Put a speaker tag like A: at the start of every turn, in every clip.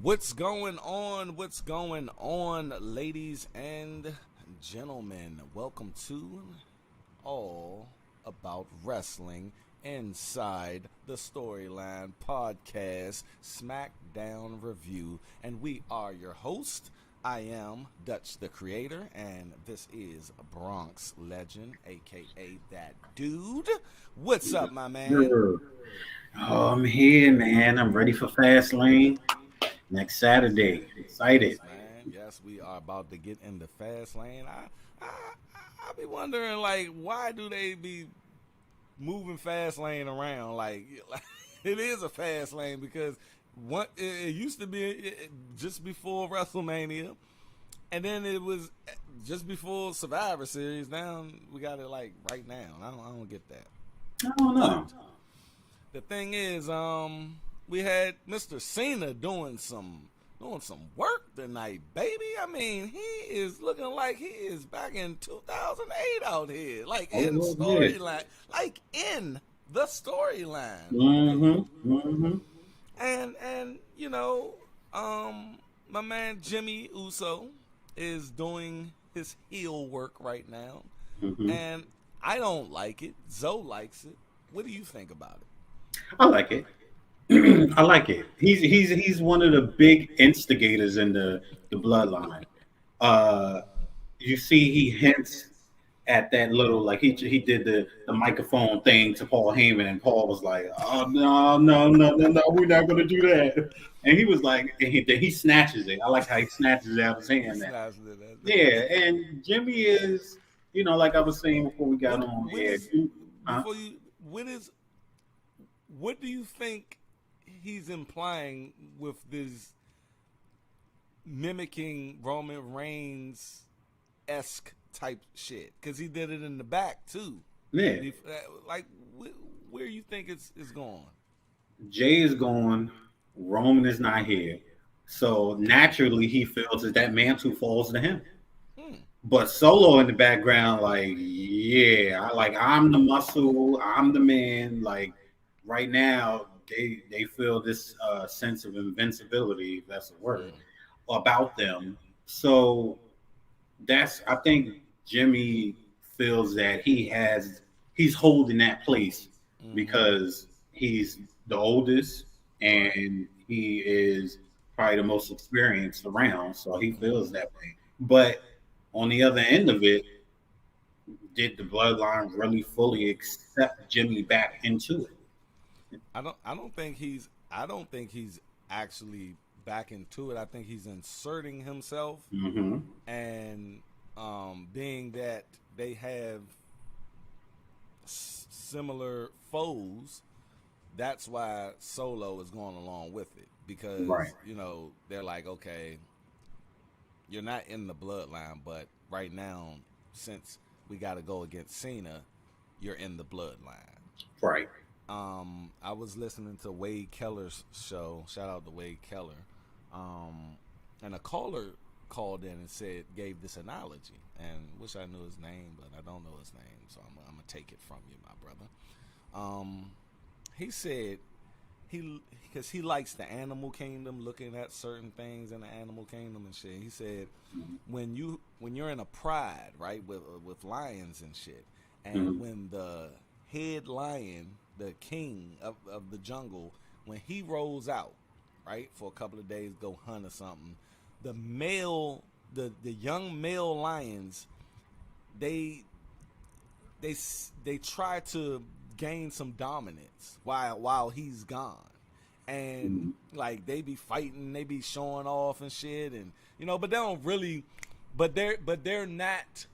A: What's going on? What's going on, ladies and gentlemen? Welcome to All About Wrestling inside the Storyline Podcast Smackdown Review. And we are your host. I am Dutch the Creator, and this is Bronx Legend, aka That Dude. What's up, my man?
B: Sure. Oh, I'm here, man. I'm ready for Fastlane next Saturday. Excited.
A: Man, yes, we are about to get into fast lane. I be wondering, like, why do they be moving fast lane around? Like it is a fast lane because it used to be just before WrestleMania, and then it was just before Survivor Series. Now we got it like right now. I don't get that.
B: I don't know.
A: The thing is, we had Mr. Cena doing some work tonight, baby. I mean, he is looking like he is back in 2008 out here, like in storyline, like in the storyline. And you know, my man Jimmy Uso is doing his heel work right now, and I don't like it. Zoe likes it. What do you think about it?
B: I like it. I like it. He's one of the big instigators in the bloodline. You see, he hints at that little, like he did the microphone thing to Paul Heyman, and Paul was like, "Oh no, we're not gonna do that." And he was like, he snatches it. I like how he snatches it out of his hand. Yeah, and Jimmy is, like I was saying before we got on air.
A: What do you think he's implying with this mimicking Roman Reigns-esque type shit? Because he did it in the back too.
B: Yeah.
A: Like, where you think it's going?
B: Jay is gone. Roman is not here. So naturally he feels that mantle falls to him. But Solo in the background, like, yeah, I'm the muscle, I'm the man. Like, right now, they feel this sense of invincibility, if that's a word, about them. So I think Jimmy feels that he's holding that place because he's the oldest and he is probably the most experienced around. So he feels that way. But on the other end of it, did the bloodline really fully accept Jimmy back into it?
A: I don't think he's actually back into it. I think he's inserting himself, and being that they have similar foes, that's why Solo is going along with it because they're like, okay, you're not in the bloodline, but right now, since we got to go against Cena, you're in the bloodline.
B: Right.
A: I was listening to Wade Keller's show. Shout out to Wade Keller. And a caller called in and gave this analogy, and wish I knew his name, but I don't know his name, so I'm gonna take it from you, my brother. He said because he likes the animal kingdom, looking at certain things in the animal kingdom and shit. He said when you're in a pride, right, with lions and shit, and when the head lion, the king of the jungle, when he rolls out, right, for a couple of days, go hunt or something, the young male lions, they try to gain some dominance while he's gone, and like they be fighting, they be showing off and shit, and but they don't really, but they're not.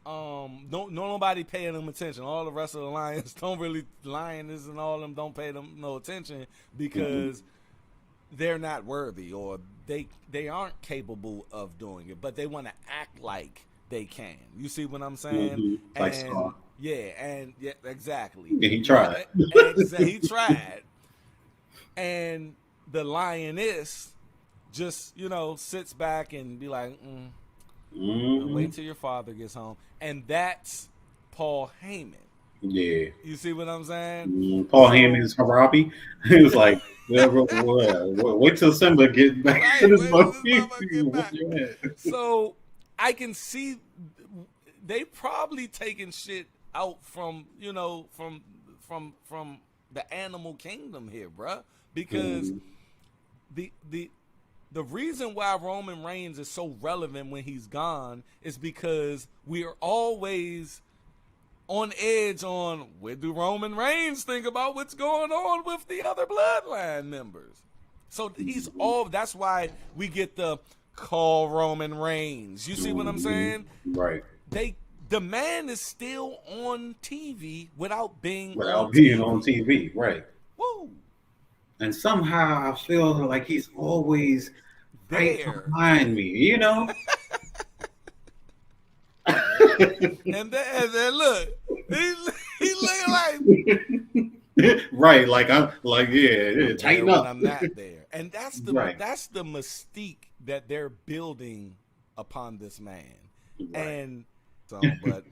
A: Nobody paying them attention. All the rest of the lions don't really, lioness and all of them don't pay them no attention because they're not worthy, or they aren't capable of doing it, but they want to act like they can. You see what I'm saying?
B: Like
A: and, yeah, exactly.
B: Yeah, he tried.
A: He tried. And the lioness just, sits back and be like, wait till your father gets home. And that's Paul Heyman.
B: Yeah.
A: You see what I'm saying?
B: Paul Heyman is Harabi. He was like, Yeah, wait till Simba get back to
A: Right,
B: this
A: where does this
B: monkey.
A: motherfucker get
B: Whoop
A: back?
B: your head.
A: So I can see they probably taking shit out from from the animal kingdom here, bruh. Because
B: Mhm.
A: the the the reason why Roman Reigns is so relevant when he's gone is because we are always on edge on what do Roman Reigns think about what's going on with the other bloodline members. So he's all that's why we get the call Roman Reigns. You see what I'm
B: Mhm.
A: saying?
B: Right.
A: They the man is still on TV without being on
B: Without being on
A: TV.
B: TV. Right.
A: Woo!
B: And somehow I feel like he's always right
A: There.
B: behind me, you know?
A: And then look, he looking like
B: Right, like I'm like, yeah,
A: I'm there
B: tighten
A: when
B: up.
A: I'm not there. And
B: Right,
A: that's the mystique that they're building upon this man.
B: right,
A: And so, but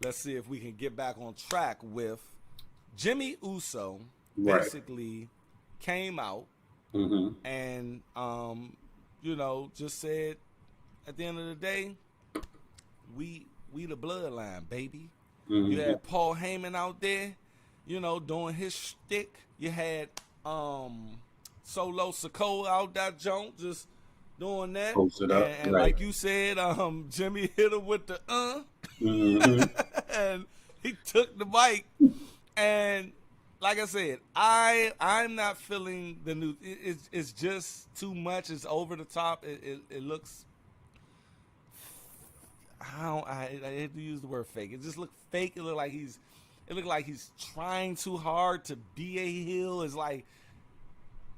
A: let's see if we can get back on track with Jimmy Uso
B: right.
A: basically came out
B: Hmm.
A: and just said at the end of the day, we the bloodline, baby. You
B: Hmm.
A: had Paul Heyman out there, doing his shtick. You had Solo Sikoa out that joint just doing that.
B: Post it up,
A: And
B: right.
A: like you said, Jimmy hit him with the
B: Hmm.
A: and he took the mic. And like I said, I'm not feeling the new. It's just too much. It's over the top. It looks. I hate to use the word fake. It just looked fake. It looked like he's trying too hard to be a heel. It's like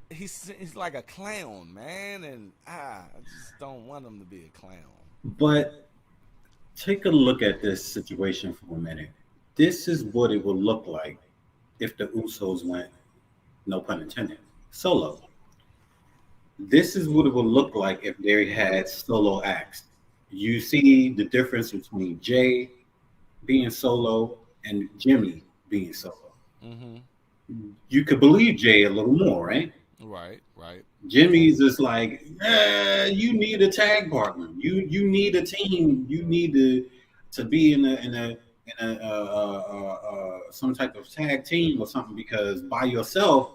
A: he's like a clown, man, and I just don't want him to be a clown.
B: But take a look at this situation for a minute. This is what it would look like if the Usos went, no pun intended, solo. This is what it would look like if they had solo acts. You see the difference between Jay being solo and Jimmy being solo.
A: Mm-hmm.
B: You could believe Jay a little more, right?
A: Right, right.
B: Jimmy's just like, you need a tag partner. You need a team. You need to be in a some type of tag team or something because by yourself,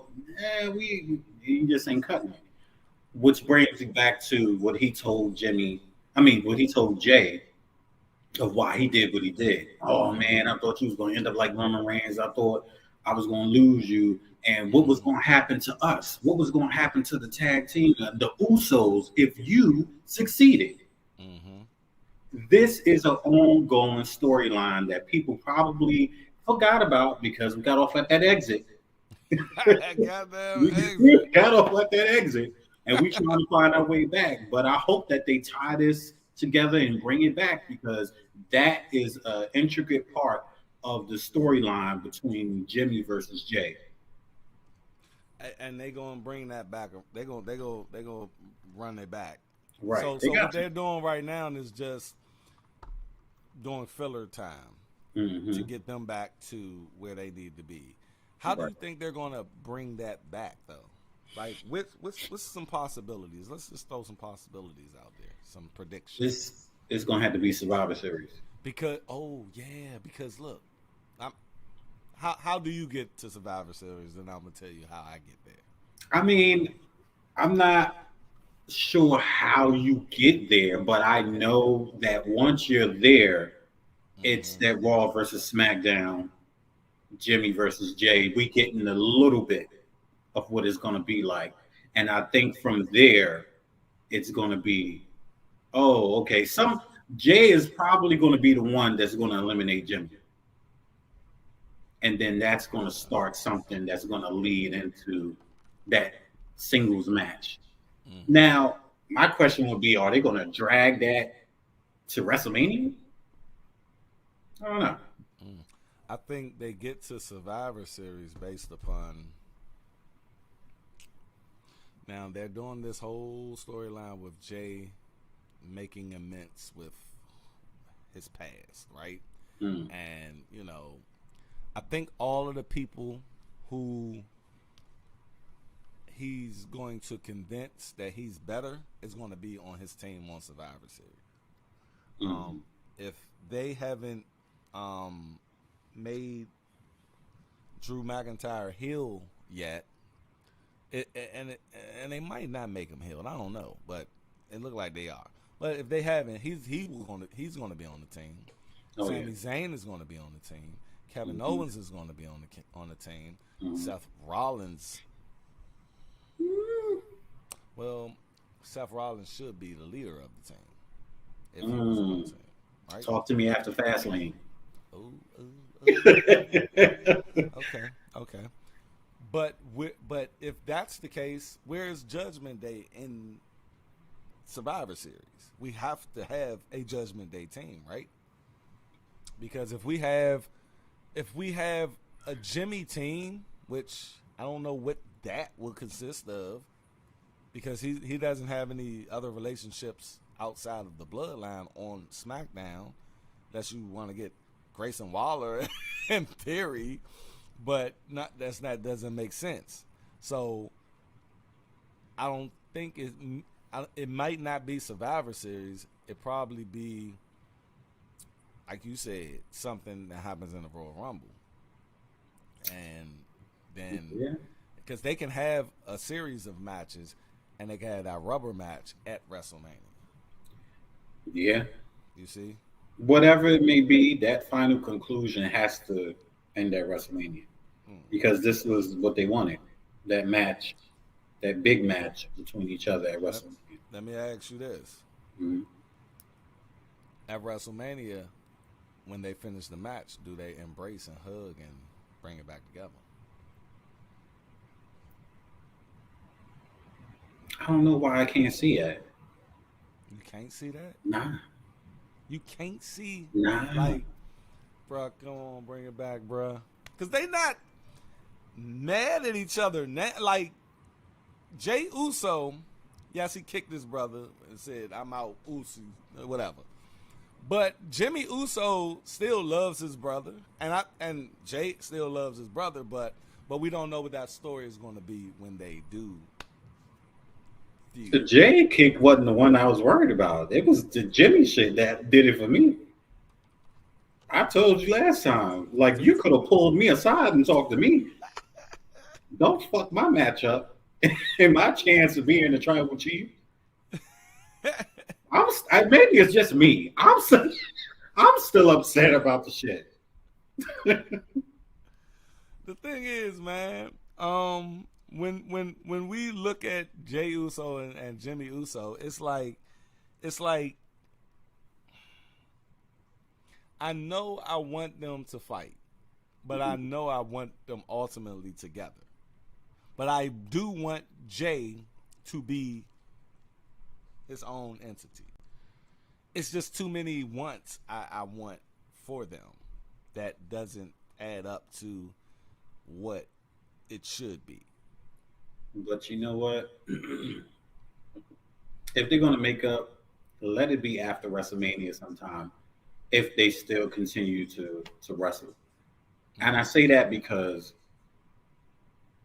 B: we you just ain't cutting it. Which brings me back to what he told Jimmy. I mean, what he told Jay of why he did what he did. Oh man, I thought you was going to end up like Roman Reigns. I thought I was going to lose you. And what was
A: Mm-hmm.
B: going to happen to us? What was going to happen to the tag team, the Usos, if you succeeded?
A: Mm-hmm.
B: This is an ongoing storyline that people probably forgot about because we got off at that exit.
A: That goddamn
B: We
A: exit.
B: got off at that exit, and we trying to find our way back. But I hope that they tie this together and bring it back because that is an intricate part of the storyline between Jimmy versus Jay.
A: And they gonna bring that back. They gonna run it back.
B: Right,
A: So
B: they
A: so what
B: got
A: they're doing right now is just doing filler time
B: you.
A: to
B: Hmm.
A: get them back to where they need to be. How do
B: Right.
A: you think they're gonna bring that back though? Like what's some possibilities? Let's just throw some possibilities out there, some predictions.
B: This is gonna have to be Survivor Series.
A: Because look, I'm, how do you get to Survivor Series? And I'm gonna tell you how I get there.
B: I mean, I'm not sure how you get there, but I know that once you're there, it's
A: Mm-hmm.
B: that Raw versus SmackDown, Jimmy versus Jay. We getting a little bit of what it's going to be like, and I think from there, it's going to be, oh, okay. Some Jay is probably going to be the one that's going to eliminate Jimmy, and then that's going to start something that's going to lead into that singles match.
A: Mm-hmm.
B: Now, my question would be: are they going to drag that to WrestleMania? I don't know.
A: Mm. I think they get to Survivor Series based upon now they're doing this whole storyline with Jay making amends with his past, right?
B: Mm.
A: And I think all of the people who he's going to convince that he's better is going to be on his team on Survivor Series. If they haven't made Drew McIntyre heel yet, and they might not make him heel. I don't know, but it looked like they are. But if they haven't, he's going to be on the team. Sami Zayn is going to be on the team. Kevin Owens is going to be on the team. Seth Rollins. Well, Seth Rollins should be the leader of the team if he was on the team. Right?
B: Talk to me after Fastlane.
A: Okay. But if that's the case, where's Judgment Day in Survivor Series? We have to have a Judgment Day team, right? Because if we have a Jimmy team, which I don't know what that will consist of, because he doesn't have any other relationships outside of the Bloodline on SmackDown, unless you want to get Grayson Waller and Theory, but that doesn't make sense. So I don't think it might not be Survivor Series. It probably be, like you said, something that happens in the Royal Rumble, and then because they can have a series of matches, and they can have that rubber match at WrestleMania.
B: Yeah.
A: You see?
B: Whatever it may be, that final conclusion has to end at WrestleMania. Because this was what they wanted. That match, that big match between each other at WrestleMania.
A: Let me ask you this. At WrestleMania, when they finish the match, do they embrace and hug and bring it back together?
B: I don't know why I can't see that.
A: You can't see that?
B: Nah.
A: You can't see?
B: Nah.
A: Like, bro, come on, bring it back, bro. Because they not mad at each other. Like, Jay Uso, yes, he kicked his brother and said, I'm out, Uso, whatever. But Jimmy Uso still loves his brother, and Jay still loves his brother, but we don't know what that story is going to be when they do.
B: The Jay kick wasn't the one I was worried about. It was the Jimmy shit that did it for me. I told you last time, like, you could have pulled me aside and talked to me. Don't fuck my matchup and my chance of being the tribal chief. Maybe it's just me. I'm still upset about the shit.
A: The thing is, man, when we look at Jay Uso and Jimmy Uso, it's like I know I want them to fight, but I know I want them ultimately together. But I do want Jay to be his own entity. It's just too many wants I want for them that doesn't add up to what it should be.
B: But you know what? If they're going to make up, let it be after WrestleMania sometime, if they still continue to wrestle. And I say that because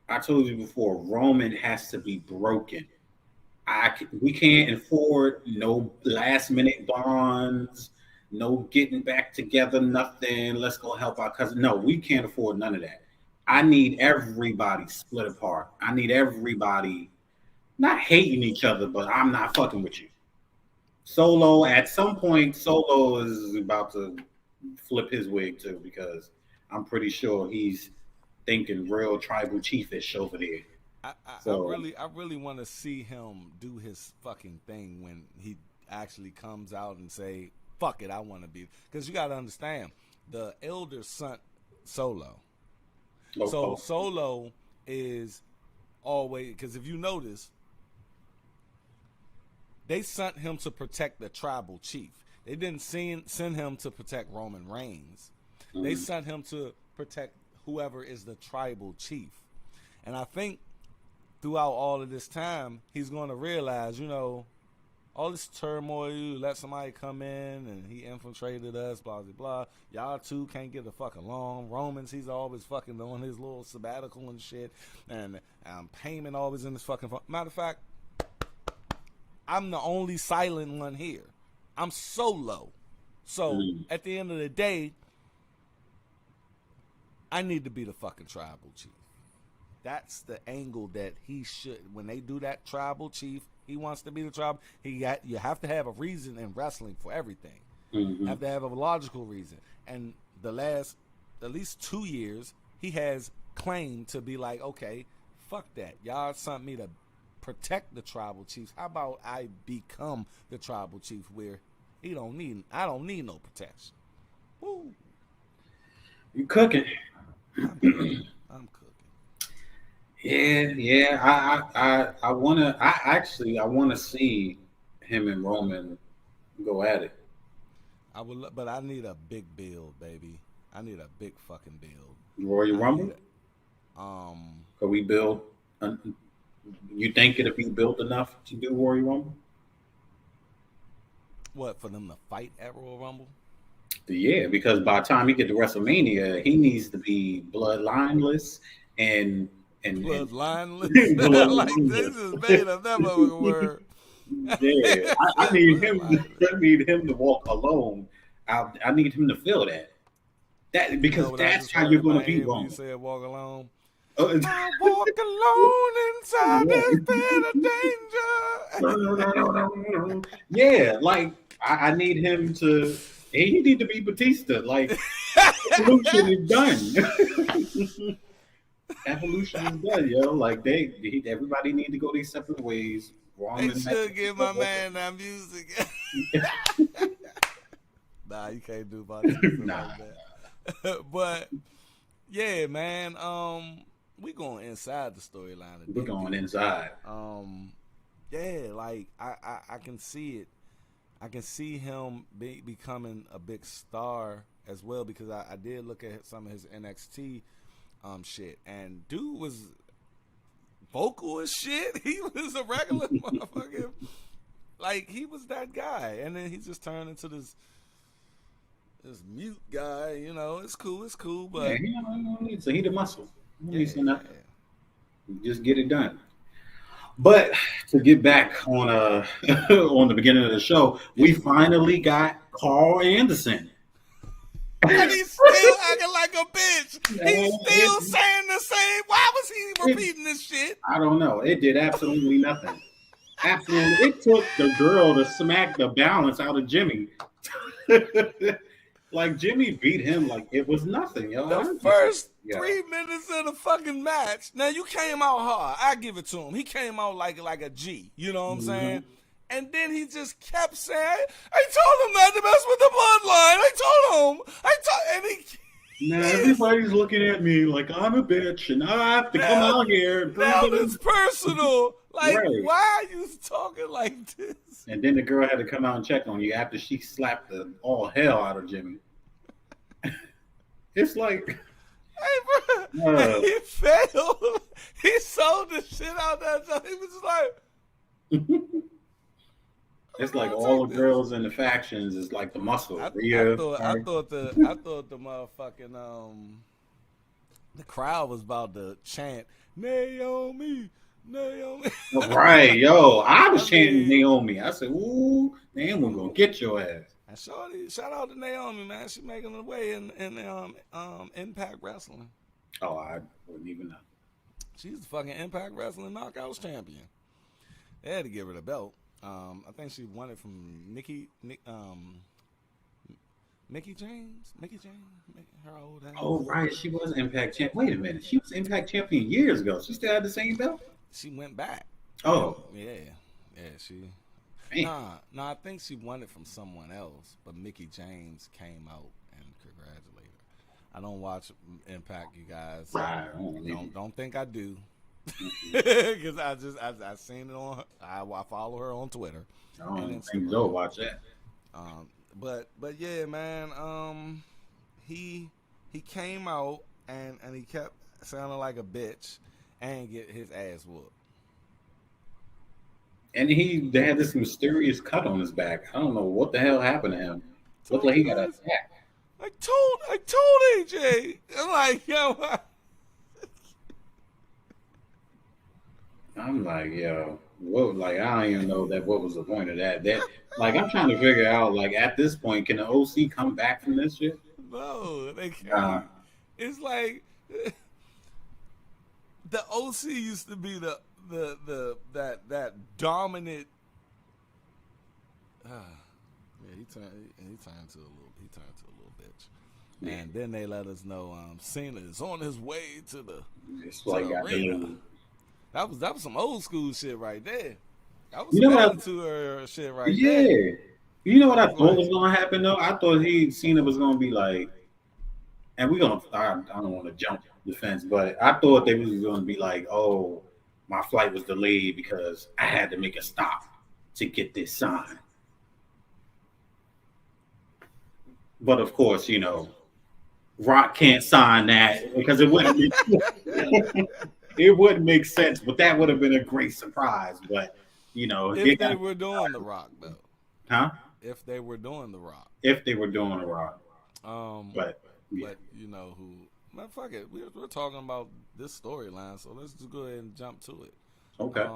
B: I told you before, Roman has to be broken. We can't afford no last minute bonds, no getting back together, nothing. Let's go help our cousin. No, we can't afford none of that. I need everybody split apart. I need everybody not hating each other, but I'm not fucking with you. Solo, at some point, Solo is about to flip his wig too, because I'm pretty sure he's thinking real tribal chiefish over there.
A: I really want to see him do his fucking thing when he actually comes out and say, fuck it, I want to be. Because you got to understand, the elder son Solo. So Solo is always, because if you notice, they sent him to protect the tribal chief. They didn't send him to protect Roman Reigns. Mm-hmm. They sent him to protect whoever is the tribal chief. And I think throughout all of this time, he's going to realize, all this turmoil. You let somebody come in and he infiltrated us, blah blah blah. Y'all two can't get the fuck along. Romans, he's always fucking on his little sabbatical and shit, and Payment always in his fucking phone. Matter of fact, I'm the only silent one here. I'm solo. So at the end of the day, I need to be the fucking tribal chief. That's the angle that he should. When they do that tribal chief, he wants to be the tribal. You have to have a reason in wrestling for everything. You have to have a logical reason. And the last, at least 2 years, he has claimed to be like, okay, fuck that. Y'all sent me to protect the tribal chiefs. How about I become the tribal chief where I don't need no protection. Woo.
B: You cooking.
A: I'm cooking.
B: Yeah. I wanna see him and Roman go at it.
A: But I need a big build, baby. I need a big fucking build.
B: Royal Rumble? Could we build? You think it'll be built enough to do Royal Rumble?
A: What, for them to fight at Royal Rumble?
B: Yeah, because by the time he get to WrestleMania, he needs to be bloodlineless and
A: bloodlineless. Like this is made up that motherfucking word.
B: Yeah, I need him. I need him to walk alone. I need him to feel that. Because that's how you're going to be wrong.
A: You said walk alone. I walk alone inside this bed of danger.
B: Yeah, like I need him to. He need to be Batista. Like evolution is done. Evolution is done, yo. Like everybody need to go their separate ways.
A: They should give my man that music. Nah, you can't do about it. Nah. Like that. But yeah, man. We going inside the storyline.
B: We're going inside.
A: Yeah, like I can see it. I can see him becoming a big star as well, because I did look at some of his NXT shit, and dude was vocal as shit. He was a regular motherfucker. Like, he was that guy, and then he just turned into this mute guy. You know, it's cool, but
B: yeah, he don't need to. He the muscle. He needs nothing. Just get it done. But to get back on on the beginning of the show, we finally got Carl Anderson.
A: And he's still acting like a bitch. He's still saying the same. Why was he repeating this shit?
B: I don't know. It did absolutely nothing. Absolutely. It took the girl to smack the balance out of Jimmy. Like, Jimmy beat him like it was nothing, yo.
A: The first 3 minutes of the fucking match. Now, you came out hard. I give it to him. He came out like a G. You know what I'm saying? And then he just kept saying, I told him not to mess with the bloodline.
B: Now everybody's looking at me like I'm a bitch and I have to come out here.
A: Now it's personal. Like, why are you talking like this?
B: And then the girl had to come out and check on you after she slapped the all hell out of Jimmy. It's like,
A: hey, bro, he failed. He sold the shit out that time. He was just like,
B: it's like all the girls in the factions is like the muscle.
A: I thought the motherfucking the crowd was about to chant Naomi.
B: Right, yo. I was chanting Naomi. I said, ooh, Naomi gonna get your ass.
A: And shout out to Naomi, man. She's making her way in Impact Wrestling.
B: Oh, I wouldn't even know.
A: She's the fucking Impact Wrestling Knockouts champion. They had to give her the belt. I think she won it from Mickey James, her old ass.
B: Oh, right. She was Impact champion. Wait a minute. She was Impact champion years ago. She still had the same belt?
A: She went back.
B: Oh.
A: Yeah, she...
B: Man.
A: Nah, I think she won it from someone else, but Mickey James came out and congratulated her. I don't watch Impact, you guys.
B: Right.
A: Don't think I do. Because I seen it on. I follow her on Twitter.
B: I don't think Joe watch that.
A: But yeah, man. He came out and he kept sounding like a bitch and get his ass whooped.
B: And they had this mysterious cut on his back. I don't know what the hell happened to him. Looked
A: Told
B: like
A: you
B: he got
A: guys.
B: attacked.
A: I told AJ. I'm like, yo.
B: I'm like, yo, what? Like, I don't even know that. What was the point of that? Like, I'm trying to figure out. Like, at this point, can the OC come back from this shit?
A: No, they
B: Uh,
A: can't. It's like the OC used to be that dominant. Yeah, he turned to a little bitch.
B: yeah,
A: And then they let us know Cena is on his way to the
B: it's like got
A: arena.
B: the.
A: That was some old school shit right there. That was
B: You
A: some
B: know what?
A: attitude shit right there.
B: Yeah. You know what
A: I
B: I
A: was
B: thought
A: like,
B: was gonna happen though? I thought Cena was gonna be like, and we gonna. I don't want to jump the fence, but I thought they was gonna be like, oh, my flight was delayed because I had to make a stop to get this sign. But of course, Rock can't sign that because it wouldn't. It wouldn't make sense. But that would have been a great surprise. But
A: if they were doing the Rock though,
B: huh?
A: if they were doing the Rock,
B: If they were doing a Rock,
A: um,
B: but yeah,
A: but you know who? Man, fuck it. We're talking about this storyline, so let's just go ahead and jump to it.
B: okay.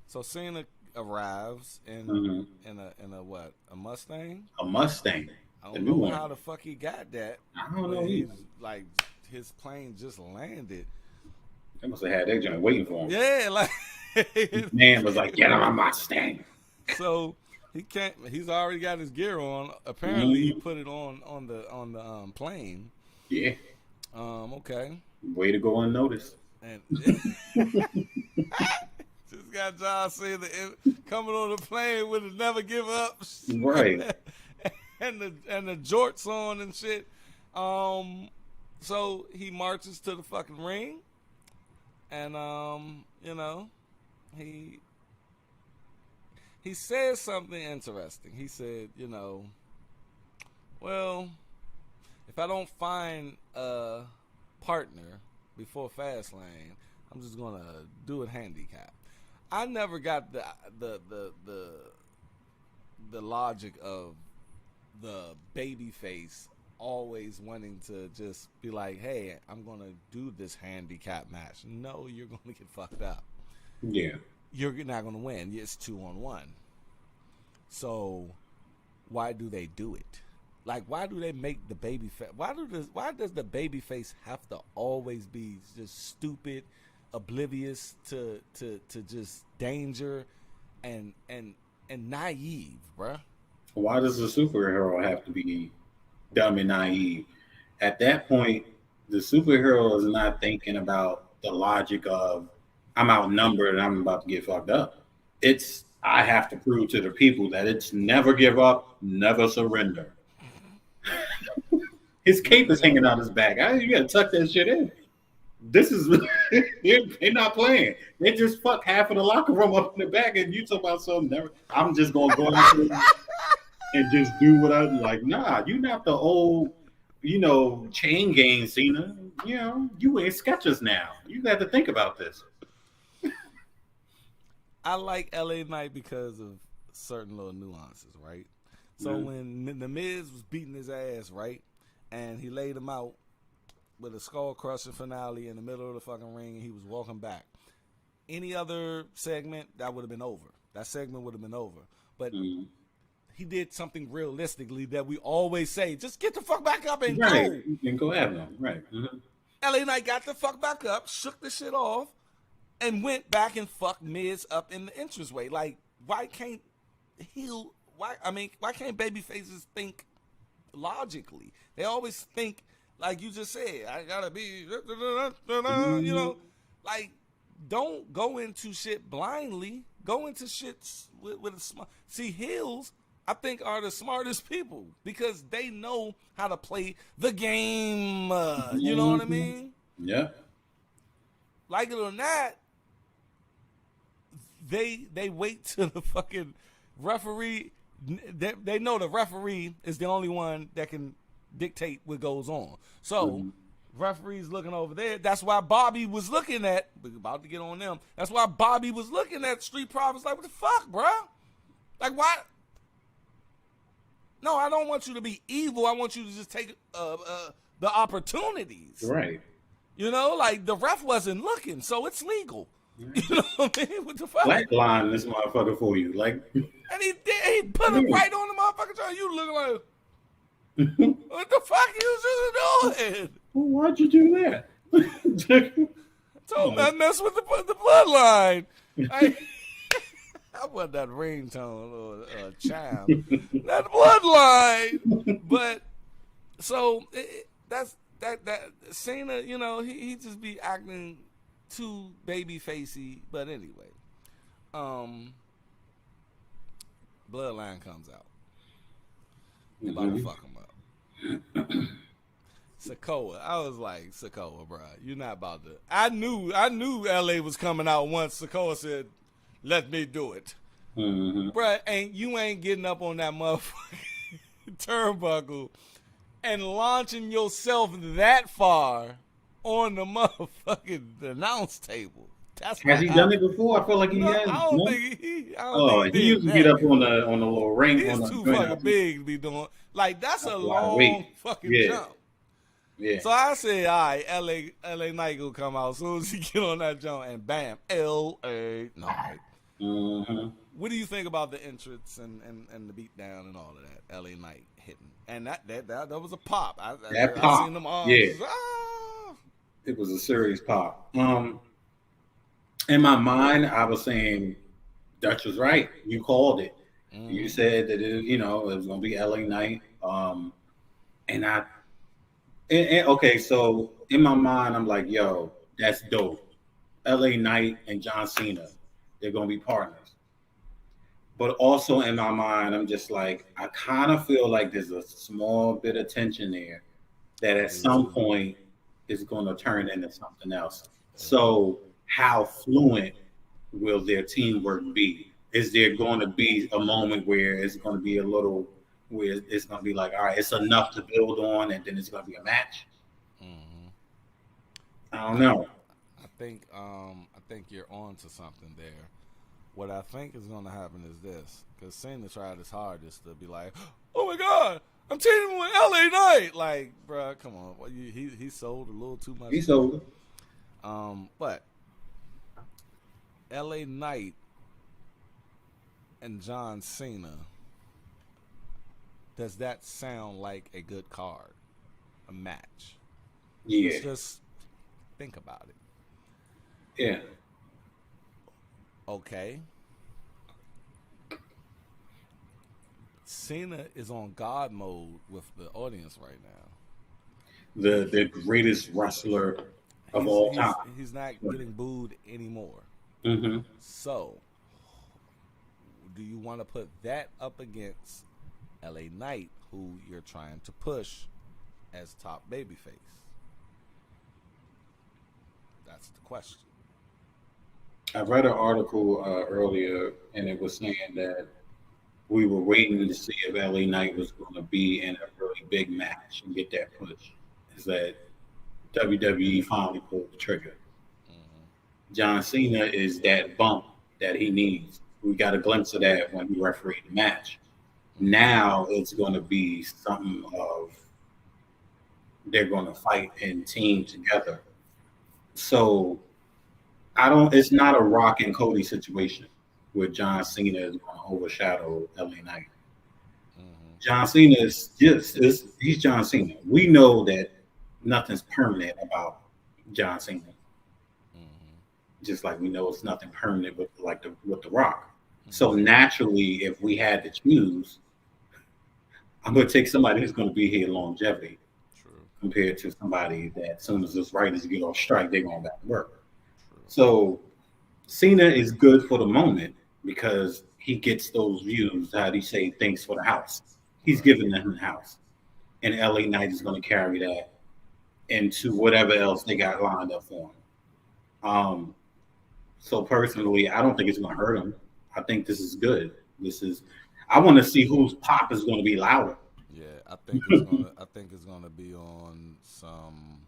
A: So Cena arrives
B: Mm-hmm.
A: in a what? A Mustang?
B: A Mustang,
A: I
B: the
A: don't
B: new
A: know
B: one.
A: how the fuck he got that.
B: I don't
A: But
B: know
A: he's
B: either.
A: like his plane just landed.
B: They must have had that joint waiting for him.
A: Yeah, like
B: Man was like, "Get on a Mustang."
A: so he can't. He's already got his gear on. Apparently, he
B: Mhm.
A: put it on the plane.
B: Yeah,
A: Okay,
B: way to go unnoticed.
A: and just got John Cena coming on the plane with a never give up,
B: Right.
A: and the jorts on and shit. So he marches to the fucking ring, and he says something interesting. He said, well, if I don't find a partner before Fastlane, I'm just gonna do it handicap. I never got the logic of the baby face always wanting to just be like, hey, I'm gonna do this handicap match. No, you're gonna get fucked up.
B: Yeah.
A: You're not gonna win. It's 2-on-1. So why do they do it? Like, why do they make the baby face? Why does the baby face have to always be just stupid, oblivious to just danger, and naive, bruh?
B: Why does a superhero have to be dumb and naive? At that point, the superhero is not thinking about the logic of I'm outnumbered and I'm about to get fucked up. It's I have to prove to the people that it's never give up, never surrender. His cape is hanging out his back. You gotta tuck that shit in. This is they're not playing. They just fuck half of the locker room up in the back, and you talk about something. Never. I'm just gonna go out there and just do what I like. Nah, you not the old, chain gang Cena. You ain't Skechers now. You got to think about this.
A: I like LA Knight because of certain little nuances, right? So when the Miz was beating his ass, right, and he laid him out with a skull crushing finale in the middle of the fucking ring, and he was walking back. Any other segment, that would have been over. That segment would have been over. But he did something realistically that we always say: just get the fuck back up and
B: Right.
A: go.
B: You can go have them. Right. Mm-hmm.
A: LA Knight got the fuck back up, shook the shit off, and went back and fucked Miz up in the entranceway. Like, why can't why can't baby faces think logically? They always think, like you just said, I gotta be, like, don't go into shit blindly. Go into shit with a smart. See, heels, I think, are the smartest people because they know how to play the game. You know what I mean?
B: Yeah.
A: Like it or not, they wait till the fucking referee. They know the referee is the only one that can dictate what goes on. So referees looking over there. That's why Bobby was looking at. We're about to get on them. That's why Bobby was looking at Street Profits like, what the fuck, bro? Like, why? No, I don't want you to be evil. I want you to just take the opportunities.
B: Right.
A: You know, like the ref wasn't looking, so it's legal. You know what I mean? What the fuck?
B: Flatline this motherfucker for you, like.
A: And he put him right on the motherfucker. Trying you looking like, what the fuck you just doing?
B: Well, why'd you do that?
A: Told that mess with the bloodline. I want that ringtone or chime. That bloodline. But so that's that Cena, you know, he just be acting too baby facey. But anyway, bloodline comes out. They about to fuck him up. Sokoa, I was like, Sokoa, bro, you're not about to. I knew LA was coming out once Sokoa said, "Let me do it." Bruh, you ain't getting up on that motherfucking turnbuckle and launching yourself that far on the motherfucking announce table.
B: Has he done it before? I feel like he has.
A: I don't think he
B: used to get up on the little ring.
A: He's too fucking big to be doing. Like, that's a long fucking jump.
B: Yeah.
A: So I said, all right, LA Knight will come out as soon as he get on that jump, and bam, LA Knight. What do you think about the entrance and the beatdown and all of that? LA Knight hitting, and that was a pop. I seen them arms.
B: Yeah. It was a serious pop. In my mind, I was saying Dutch was right. You called it. You said that it was going to be LA Knight. Okay, so in my mind, I'm like, yo, that's dope. LA Knight and John Cena, they're going to be partners. But also in my mind, I'm just like, I kind of feel like there's a small bit of tension there that at some point is going to turn into something else. So how fluent will their teamwork be? Is there going to be a moment where it's going to be a little, where it's going to be like, all right, it's enough to build on, and then it's going to be a match? I don't know.
A: I think you're on to something there. What I think is going to happen is this, because Cena tried his hardest to be like, oh my God, I'm teaming with LA Knight. Like, bro, come on. He sold a little too much.
B: He sold.
A: But LA Knight and John Cena, does that sound like a good card? A match?
B: Yeah.
A: Let's just think about it.
B: Yeah.
A: Okay. Cena is on God mode with the audience right now.
B: The greatest wrestler of all time.
A: He's not getting booed anymore. So, do you want to put that up against LA Knight, who you're trying to push as top babyface? That's the question.
B: I read an article earlier, and it was saying that we were waiting to see if LA Knight was going to be in a really big match and get that push. Is that WWE finally pulled the trigger. John Cena is that bump that he needs. We got a glimpse of that when he refereed the match. Now it's going to be something of they're going to fight and team together. So it's not a Rock and Cody situation where John Cena is going to overshadow LA Knight. John Cena he's John Cena. We know that nothing's permanent about John Cena. Just like we know it's nothing permanent with the Rock. So naturally, if we had to choose, I'm going to take somebody who's going to be here longevity. Compared to somebody that as soon as this writers get off strike, they're going back to work. So Cena is good for the moment because he gets those views, how do you say, things for the house. He's giving them the house. And LA Knight is going to carry that into whatever else they got lined up for him. So personally, I don't think it's going to hurt him. I think this is good. I want to see whose pop is going to be louder.
A: Yeah, I think it's gonna be on some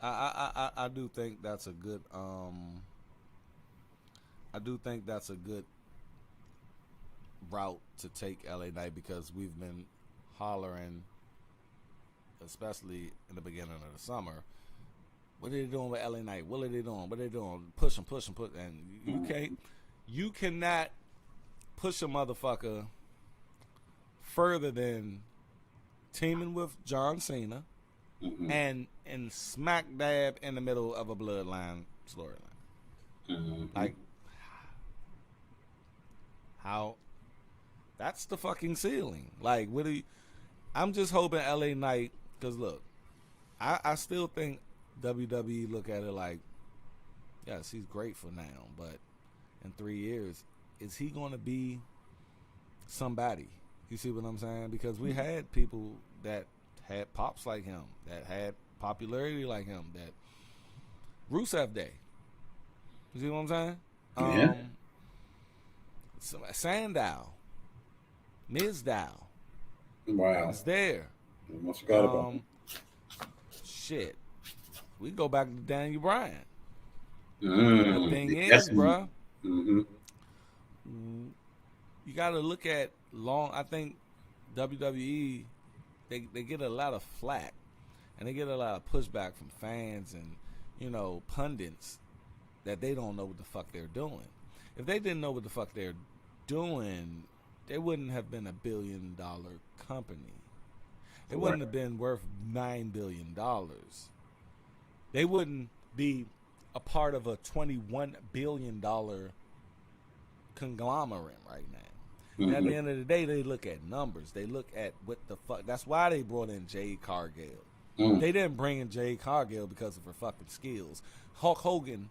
A: I do think that's a good I do think that's a good route to take LA Knight because we've been hollering, especially in the beginning of the summer. What are they doing with LA Knight? What are they doing? What are they doing? Push him, and you cannot push a motherfucker further than teaming with John Cena and smack dab in the middle of a Bloodline storyline. Like, how? That's the fucking ceiling. Like, what do you? I'm just hoping LA Knight, because look, I still think WWE look at it like, yes, he's great for now, but in 3 years, is he going to be somebody? You see what I'm saying? Because we had people that had pops like him, that had popularity like him, that Rusev Day. You see what I'm saying?
B: Yeah.
A: Sandow, Mizdow.
B: Wow.
A: It's there.
B: Almost forgot about him.
A: Shit. We go back to Daniel Bryan.
B: The
A: thing is, bro,
B: you
A: got to look at I think WWE, they get a lot of flack and they get a lot of pushback from fans and, pundits that they don't know what the fuck they're doing. If they didn't know what the fuck they're doing, they wouldn't have been $1 billion company. It wouldn't have been worth $9 billion. They wouldn't be a part of a $21 billion conglomerate right now. And at the end of the day, they look at numbers. They look at what the fuck. That's why they brought in Jade Cargill. They didn't bring in Jade Cargill because of her fucking skills. Hulk Hogan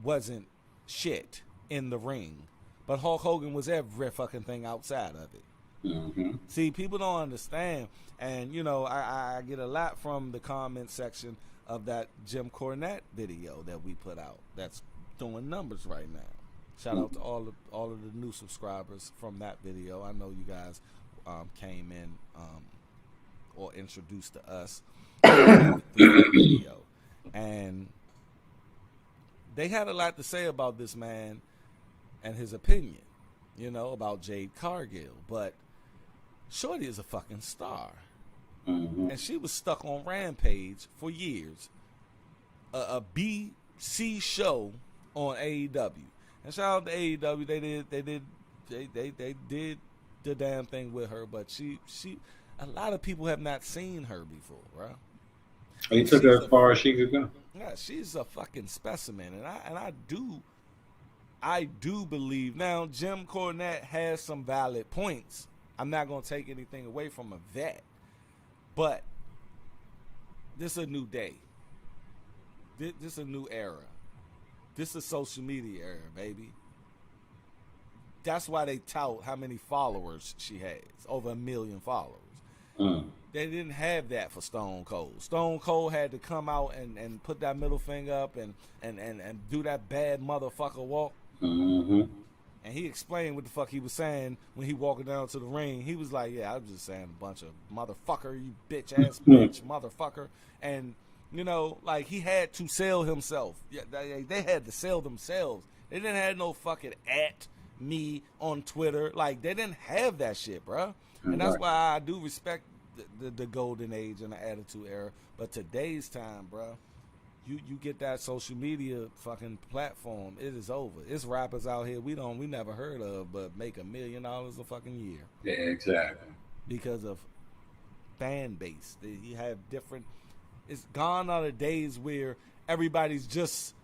A: wasn't shit in the ring, but Hulk Hogan was every fucking thing outside of it. See, people don't understand, and I get a lot from the comment section of that Jim Cornette video that we put out. That's doing numbers right now. Shout out to all of the new subscribers from that video. I know you guys came in or introduced to us through that video, and they had a lot to say about this man and his opinion, about Jade Cargill. But Shorty is a fucking star. And she was stuck on Rampage for years. A BC show on AEW. And shout out to AEW, they did the damn thing with her, but she a lot of people have not seen her before, bro.
B: He took her as far as she could go.
A: Yeah, she's a fucking specimen, and I do believe now Jim Cornette has some valid points. I'm not gonna take anything away from a vet, but this is a new day. This is a new era. This is a social media era, baby. That's why they tout how many followers she has. Over 1 million followers. They didn't have that for Stone Cold. Stone Cold had to come out and put that middle finger up and do that bad motherfucker walk. And he explained what the fuck he was saying when he walking down to the ring. He was like, yeah, I was just saying a bunch of motherfucker, you bitch ass bitch, motherfucker. And, like he had to sell himself. Yeah, they had to sell themselves. They didn't have no fucking at me on Twitter. Like, they didn't have that shit, bro. And that's why I do respect the golden age and the attitude era. But today's time, bro, you get that social media fucking platform, it is over. It's rappers out here we never heard of, but make $1 million a fucking year.
B: Yeah, exactly.
A: Because of fan base. You have different. It's gone are the days where everybody's just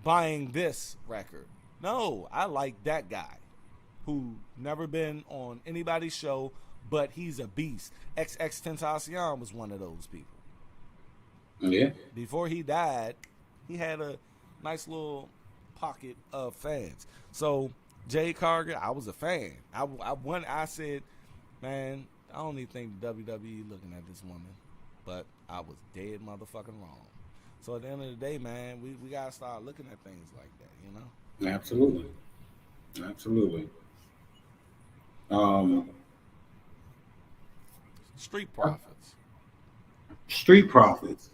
A: buying this record. No, I like that guy who never been on anybody's show, but he's a beast. XXXTentacion was one of those people.
B: Yeah.
A: Before he died, he had a nice little pocket of fans. So Jay Cargill, I was a fan. I said, man, I don't even think WWE looking at this woman, but I was dead motherfucking wrong. So at the end of the day, man, we gotta start looking at things like that,
B: Absolutely.
A: Street Profits.
B: Street Profits.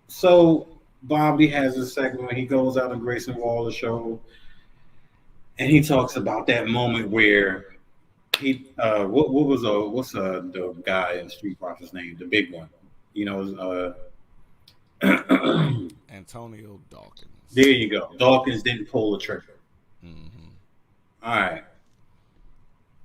B: So Bobby has a segment when he goes out on Grayson Waller show, and he talks about that moment where he what was what's the guy in Street Profits name, the big one, you know,
A: Antonio Dawkins.
B: there you go. Dawkins didn't pull the trigger.
A: Mm-hmm.
B: All right.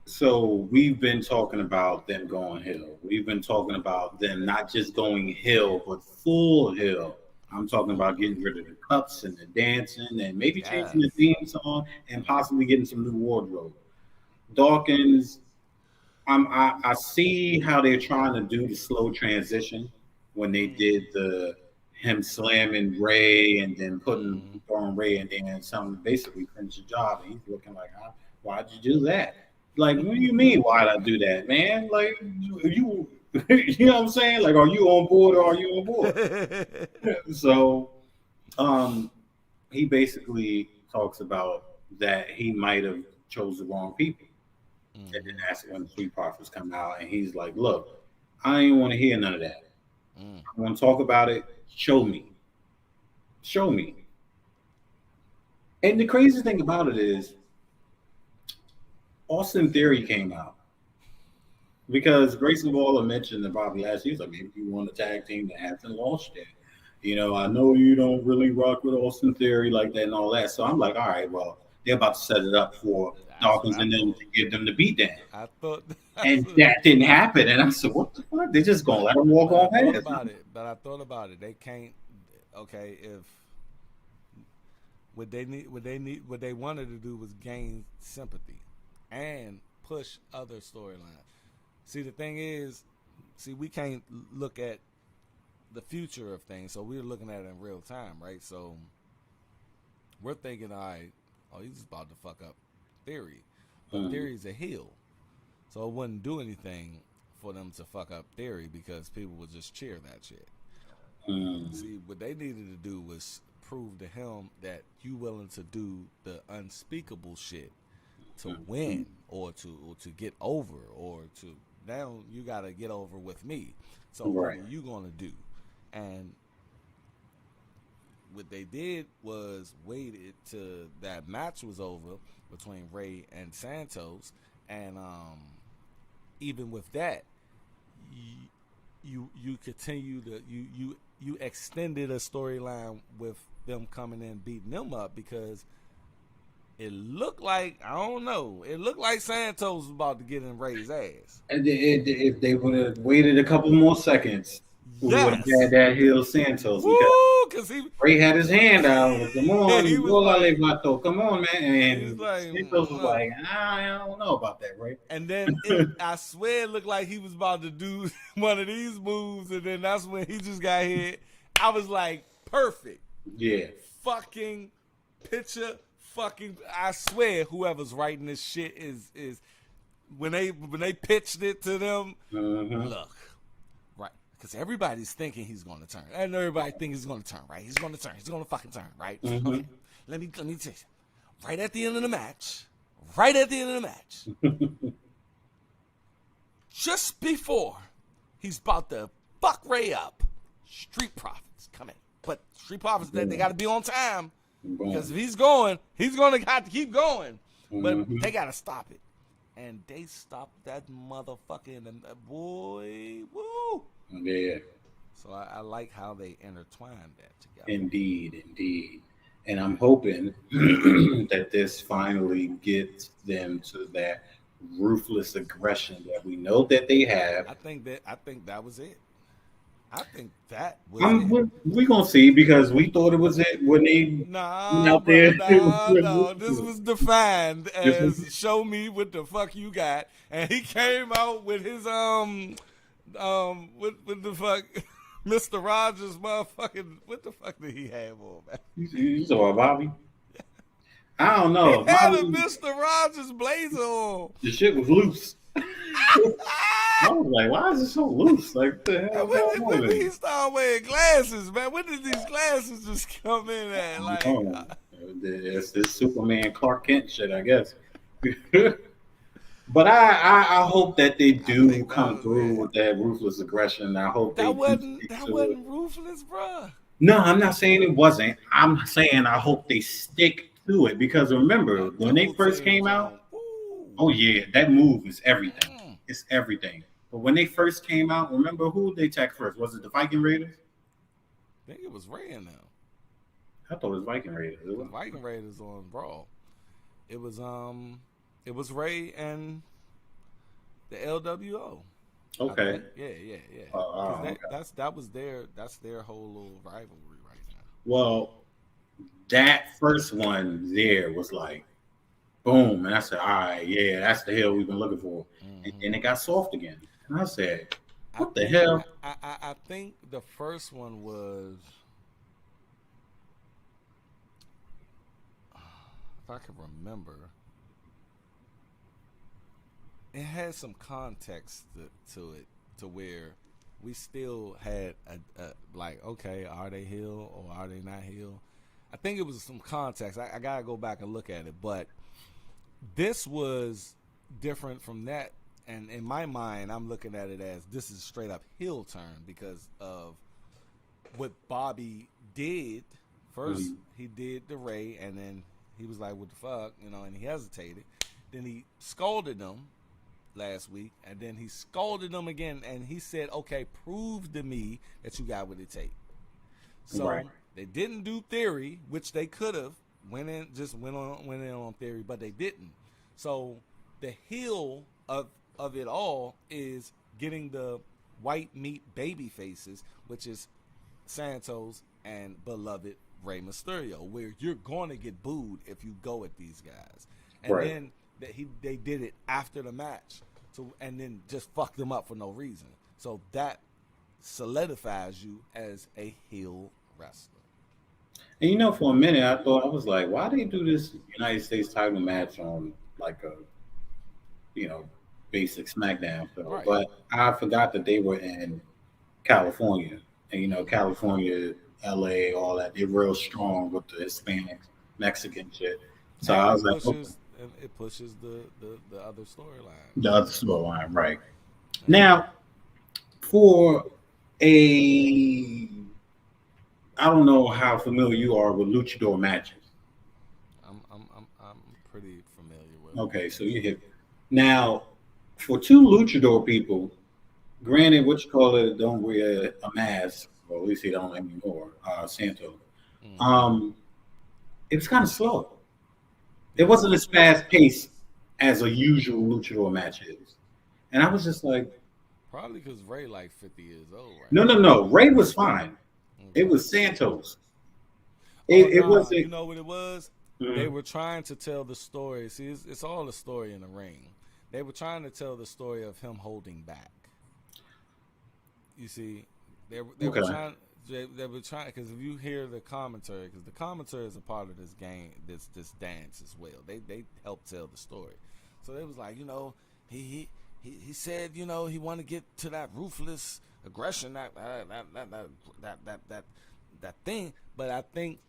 B: So we've been talking about them going hill. We've been talking about them not just going hill, but full hill. I'm talking about getting rid of the cups and the dancing and maybe changing
A: Yes.
B: the theme song and possibly getting some new wardrobe. Dawkins, I see how they're trying to do the slow transition when they did the him slamming Ray and then putting
A: Mm-hmm.
B: throwing Ray and then some basically finish the job and he's looking like, why'd you do that? Like, what do you mean? Why'd I do that, man? Like, you, you know what I'm saying? Like, are you on board or are you on board? So, um, he basically talks about that he might have chose the wrong people. And then
A: Mm-hmm.
B: that's when the Street Profits come out, and he's like, "Look, I ain't want to hear none of that.
A: Mm.
B: I want to talk about it. Show me, show me." And the crazy thing about it is, Austin Theory came out because Grayson Waller mentioned that Bobby Lashley. He's like, maybe you want a tag team that hasn't lost yet. You know, I know you don't really rock with Austin Theory like that and all that. So I'm like, all right, well, they're about to set it up for
A: That's what
B: Dawkins
A: I
B: and them
A: thought.
B: to give them the beatdown.
A: I thought that's
B: And
A: what,
B: that didn't happen. And I said, what the fuck? They're just gonna let him walk
A: but I
B: on
A: thought
B: past.
A: about it. But I thought about it. They can't. Okay, if what they wanted to do was gain sympathy and push other storylines. See, the thing is, we can't look at the future of things, so we're looking at it in real time, right? So we're thinking, all right, oh, he's about to fuck up Theory, but
B: Mm,
A: Theory's a heel, so it wouldn't do anything for them to fuck up Theory because people would just cheer that shit.
B: mm,
A: See, what they needed to do was prove to him that you willing to do the unspeakable shit to
B: mm,
A: win or to get over or to now you got to get over with me. So what
B: right.
A: are you going to do? And what they did was waited till that match was over between Ray and Santos, and even with that, you continue to you extended a storyline with them coming in beating them up because it looked like I don't know. It looked like Santos was about to get in Ray's ass.
B: And if they would have waited a couple more seconds, we would have had
A: Yes.
B: that heel Santos because
A: Woo! Cause
B: Ray had his hand out. Like, come
A: he
B: on,
A: was
B: roll out
A: like,
B: Vato. Come on, man.
A: he's
B: And
A: like,
B: Santos was
A: look.
B: like, I don't know about that, Ray.
A: And then I swear, it looked like he was about to do one of these moves, and then that's when he just got hit. I was like, perfect,
B: Yeah.
A: fucking picture, fucking. I swear, whoever's writing this shit is when they pitched it to them.
B: Uh-huh.
A: Look, right, because everybody's thinking he's going to turn, and everybody thinks he's going to turn. Right, he's going to turn. He's going to fucking turn. Right.
B: Mm-hmm.
A: Okay. Let me tell you. Right at the end of the match. Right at the end of the match. Just before he's about to fuck Ray up, Street Profits come in. But Street Profits, they got to be on time because if he's going to have to keep going. But
B: Mm-hmm.
A: they got to stop it. And they stopped that motherfucker in the boy. Woo!
B: Yeah.
A: So I like how they intertwined that together.
B: Indeed, indeed. And I'm hoping that this finally gets them to that ruthless aggression that we know that they have.
A: I think that was it. I think that was
B: I'm,
A: it.
B: we gonna see because we thought it was it when they went
A: Nah,
B: out there.
A: bro, nah. This was defined
B: This was-
A: as "show me what the fuck you got," and he came out with his with the fuck, Mister Rogers, motherfucking. What the fuck did he have on, man?
B: you saw Bobby. I don't know.
A: He had a
B: Bobby,
A: Mister Rogers blazer on.
B: the shit was loose. I was like, why is it so loose? Like, what the hell
A: When
B: going
A: did he
B: on?
A: start wearing glasses, man? When did these glasses just come in at? Like,
B: Oh, it's this Superman Clark Kent shit, I guess. But I hope that they do
A: think that
B: come
A: was
B: through
A: it.
B: with that ruthless aggression. I hope they do stick
A: that
B: to it.
A: wasn't ruthless, bruh.
B: No, I'm not saying it wasn't. I'm saying I hope they stick to it because remember
A: That
B: when they
A: double
B: first
A: team
B: came out.
A: jump. Ooh.
B: Oh yeah, that move is everything.
A: Mm.
B: It's everything. But when they first came out, remember who they attacked first? Was it the Viking Raiders?
A: I think it was Ray in them.
B: I thought it was Viking Raiders.
A: Because Viking Raiders on Raw. It was Ray and the LWO. I
B: Okay.
A: think. Yeah. Because
B: Okay.
A: that's their whole little rivalry right now.
B: Well, that first one there was like boom, and I said, all right, yeah, that's the hell we've been looking for. And
A: Hmm.
B: then it got soft again, and I said,
A: I
B: what the
A: think
B: hell?
A: I think the first one was, if I can remember, it had some context to it, to where we still had a like, okay, are they heel or are they not heel? I think it was some context. I gotta go back and look at it, but this was different from that. And in my mind, I'm looking at it as this is straight up heel turn because of what Bobby did. First,
B: Mhm.
A: he did the Ray, and then he was like, "What the fuck," and he hesitated. Then he scolded them last week, and then he scolded them again, and he said, "Okay, prove to me that you got what it takes."
B: Right,
A: So they didn't do theory, which they could have went in on theory, but they didn't. So the heel of it all is getting the white meat baby faces, which is Santos and beloved Rey Mysterio, where you're going to get booed if you go at these guys. And
B: right.
A: then they did it after the match, and then just fucked them up for no reason. So that solidifies you as a heel wrestler.
B: And for a minute, I thought I was like, why they do this United States title match on like a you know basic Smackdown show?
A: Right.
B: But I forgot that they were in California, and California, LA, all that. They're real strong with the Hispanic, Mexican shit. So
A: And
B: I was like, okay,
A: it pushes the other storylines.
B: the other storyline, right?
A: Yeah.
B: Now, for a, I don't know how familiar you are with luchador matches.
A: I'm pretty familiar with them.
B: Okay, so you hit now for two luchador people. Granted, what you call it, don't wear a mask, or at least he don't anymore. Santo.
A: Mm-hmm.
B: Um, it was kind of slow. It
A: Yeah,
B: wasn't as fast paced as a usual luchador match is, and I was just like,
A: probably because Ray like 50 years old right
B: no, no,
A: now.
B: no. Ray was fine. It
A: Okay.
B: was Santos.
A: Oh
B: It
A: nah,
B: wasn't.
A: you know what it was? They
B: Mhm.
A: were trying to tell the story. See, it's all a story in the ring. They were trying to tell the story of him holding back. You see, they were
B: Okay.
A: trying. They were trying because if you hear the commentary, because the commentary is a part of this game, this dance as well. They help tell the story. So they was like, he said, he wanted to get to that ruthless aggression, that thing. But I think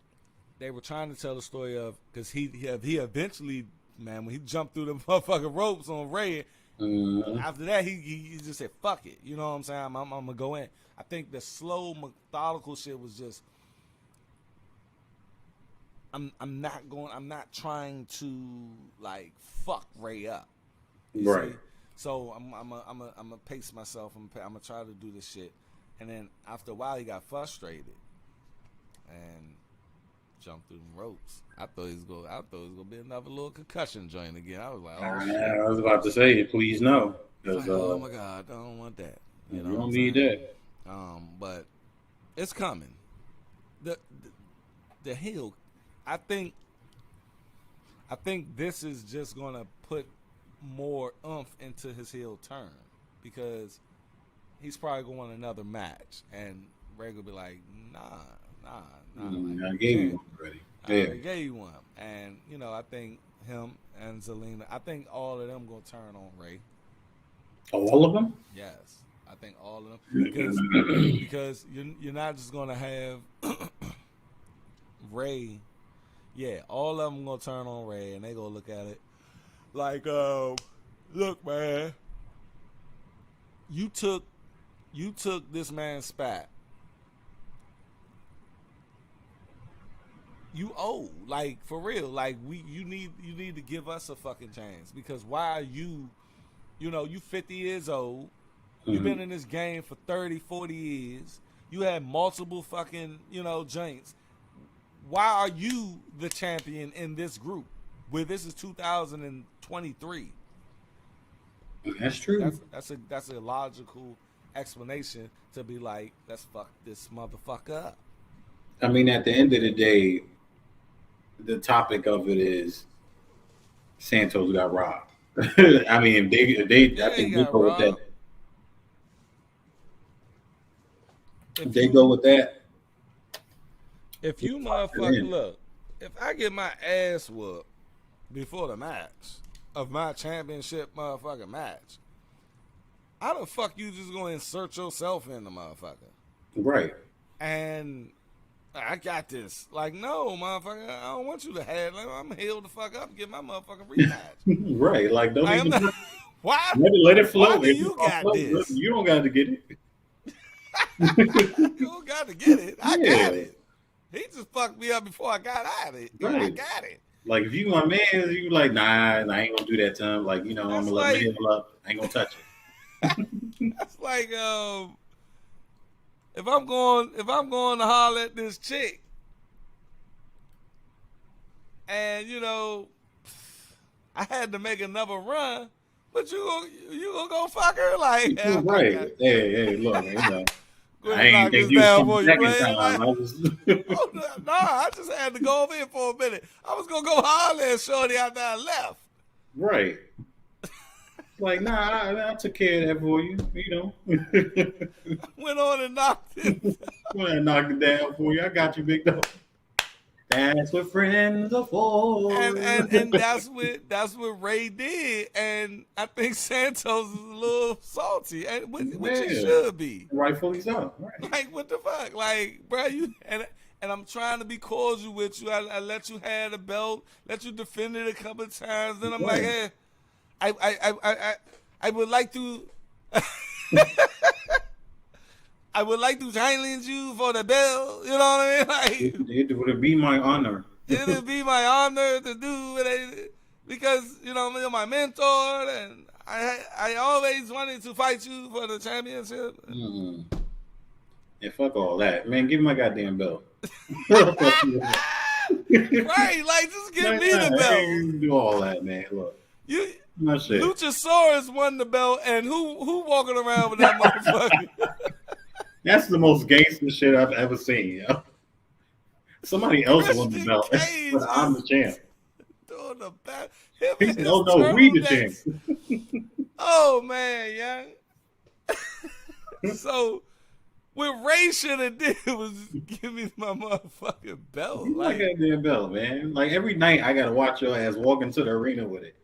A: they were trying to tell the story of, because he eventually, man, when he jumped through the motherfucking ropes on Ray,
B: Mhm.
A: after that he just said fuck it. You know what I'm saying? I'm gonna go in. I think the slow methodical shit was just, I'm not trying to like fuck Ray up. You
B: Right.
A: see? So I'm a pace myself. I'm gonna try to do this shit. And then after a while, he got frustrated and jumped through the ropes. I thought he was gonna be another little concussion joint again. I was like, oh shit.
B: I was about to say, please no,
A: It's
B: because
A: like, oh my god, I don't want that. You know
B: you
A: what I'm
B: don't need
A: saying?
B: that.
A: But it's coming. The the heel. I think I think this is just gonna put more oomph into his heel turn, because he's probably going to want another match, and Ray will be like, nah, like
B: I
A: you
B: gave you
A: can't.
B: one already.
A: I
B: Yeah,
A: already gave you one, and I think him and Zelina, I think all of them gonna turn on Ray.
B: all of them.
A: Yes, I think all of them, because you're not just gonna have Ray. Yeah, all of them gonna turn on Ray, and they gonna look at it like, look, man, you took this man's spot. you owe, like, for real. Like, you need to give us a fucking chance, because why are you, you 50 years old, you've been in this game for 30, 40 years, you had multiple fucking, joints. Why are you the champion in this group where this is 2023?
B: That's true.
A: That's a logical explanation to be like, let's fuck this motherfucker up.
B: I mean, at the end of the day, the topic of it is Santos got robbed. I mean, I think they go with that. They go with that.
A: If you motherfucker look, if I get my ass whooped before the match of my championship motherfucking match, how the fuck you just gonna insert yourself in the motherfucker?
B: Right.
A: And I got this. Like, no, motherfucker, I don't want you to have. Like, I'm healed the fuck up and get my motherfucking rematch.
B: Right. Like, don't even.
A: Not, why?
B: Let it flow.
A: Why do you got this?
B: You don't got to get it.
A: You don't got to get it. I got it. He just fucked me up before I got at it. Right. I got it.
B: Like, if you my man, you like, nah, I ain't gonna do that to him. Like, I'm gonna let him heal up. I ain't gonna touch it.
A: That's like, if I'm going to holler at this chick, and I had to make another run, but you gonna go fuck her? Like,
B: right? Hey, look,
A: I ain't think you second time. I just had to go over here for a minute. I was gonna go holler at shorty after I left.
B: Right. Like, nah, I took care of that for you.
A: Went on and knocked it.
B: Went and knocked it down for you. I got you, big dog. That's what friends are for.
A: And that's what Ray did. And I think Santos is a little salty, and which he should be.
B: Rightfully so. Right.
A: Like, what the fuck? Like, bro, and I'm trying to be cordial with you. I let you have the belt, let you defend it a couple of times. Then I'm like, hey, I would like to I would like to challenge you for the belt. You know what I mean? Like,
B: it would be my honor.
A: It would be my honor to do it because you're my mentor, and I always wanted to fight you for the championship.
B: Yeah, fuck all that, man. Give me my goddamn belt.
A: Right, like, just give me the belt.
B: Do all that, man. Look,
A: Luchasaurus won the belt, and who walking around with that motherfucker?
B: That's the most gangster shit I've ever seen. Yo. Somebody else won the belt, but I'm the champ.
A: Doing the back.
B: We the champ.
A: Oh man, yeah. So what Ray should have did was give me my motherfucking belt.
B: Like that damn belt, man. Like, every night I gotta watch your ass walk into the arena with it.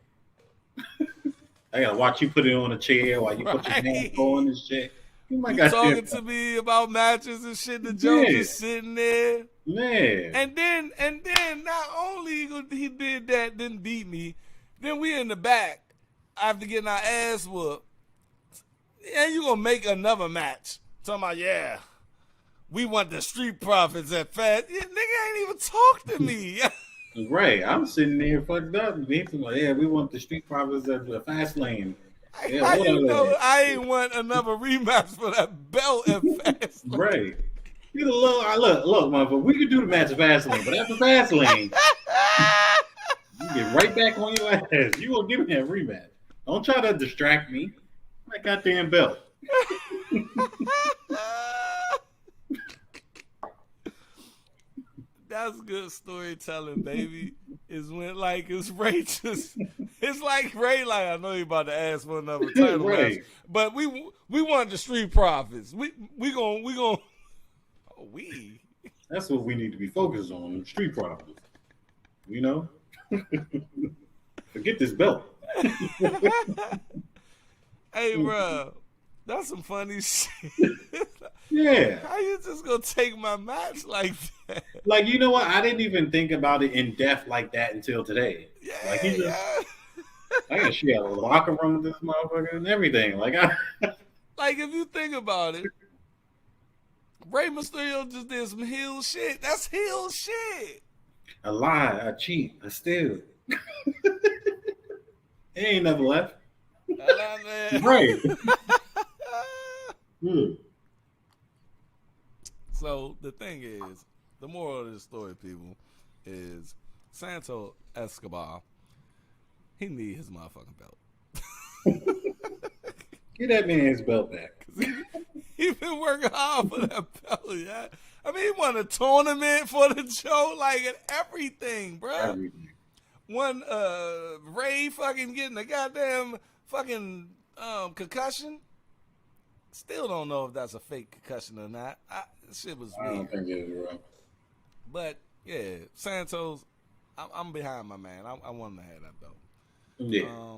B: I gotta watch you put it on a chair while you put your hands on this shit.
A: You talking to me about matches and shit. The Joe just sitting there,
B: man.
A: And then not only he did that, didn't beat me, then we in the back after getting our ass whooped, and you gonna make another match. Talking about, we want the Street Profits at Fast. Nigga ain't even talk to me.
B: Right, I'm sitting there fucked up. Like, we want the Street Profits at the Fast Lane.
A: Yeah, I ain't want another rematch for that belt at Fast Lane.
B: Right. Look, motherfucker, we could do the match at Fast Lane, but after Fast Lane, you get right back on your ass. You gonna give me that rematch. Don't try to distract me. My goddamn belt.
A: That's good storytelling, baby. Is when, like, it's Ray just, it's like Ray, like, I know you about to ask for another title match, but we want the Street Profits. We gonna.
B: That's what we need to be focused on, Street Profits. Forget this belt.
A: Hey, bro, that's some funny shit.
B: Yeah.
A: How you just gonna take my match like that?
B: Like, you know what? I didn't even think about it in depth like that until today.
A: Yeah.
B: Like, I got share a locker room with this motherfucker and everything. Like,
A: if you think about it, Rey Mysterio just did some heel shit. That's heel shit.
B: I lie, I cheat, I steal. He ain't never left.
A: Hello, man.
B: Right. Hmm.
A: So the thing is, the moral of this story, people, is Santo Escobar. He need his motherfucking belt.
B: Get that man his belt back.
A: Cause he been working hard for that belt. Yeah, I mean, he won a tournament for the show, like and everything, bro.
B: Everything.
A: One Ray fucking getting a goddamn fucking concussion. Still don't know if that's a fake concussion or not. Shit was
B: I
A: weird.
B: don't think it's wrong.
A: But yeah, Santos, I'm behind my man. I want him to have that belt.
B: Yeah.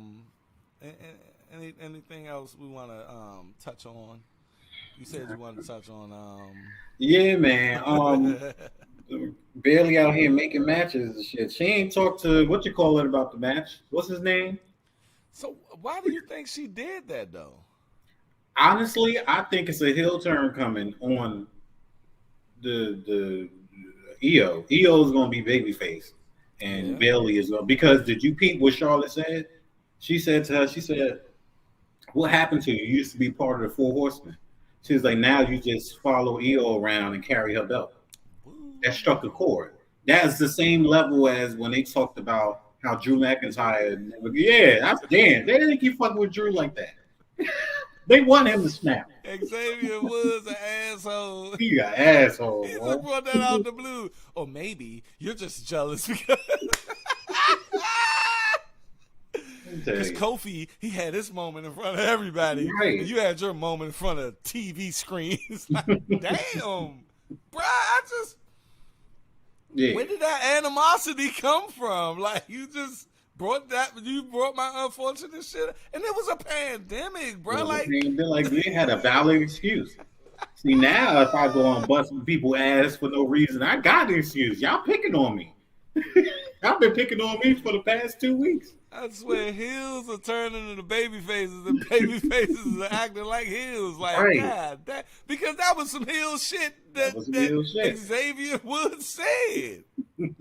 A: Anything else we want to touch on? You said you wanted to touch on.
B: Yeah, man. Bailey out here making matches and shit. She ain't talked to what you call it about the match. What's his name?
A: So why do you think she did that though?
B: Honestly, I think it's a heel turn coming on the EO. EO is gonna be babyface, and Bailey is gonna because did you peep what Charlotte said? She said to her, she said, "What happened to you? You used to be part of the Four Horsemen." She was like, "Now you just follow EO around and carry her belt." That struck a chord. That's the same level as when they talked about how Drew McIntyre. Yeah, that's damn. They didn't keep fucking with Drew like that. They want him to snap.
A: Xavier Woods an asshole.
B: He an asshole.
A: He just brought that out the blue. Or maybe you're just jealous because Kofi, he had his moment in front of everybody.
B: Right.
A: And you had your moment in front of TV screens. Like, damn. Bruh, I just... Yeah. Where did that animosity come from? Like, you just brought my unfortunate shit, and it was a pandemic, bro. Like
B: they had a valid excuse. See, now if I go and bust people's ass for no reason, I got an excuse. Y'all picking on me. Y'all been picking on me for the past 2 weeks.
A: I swear, heels are turning into baby faces, and baby faces are acting like heels. Like, right. God, because that was some heel shit that Xavier Woods said.
B: You're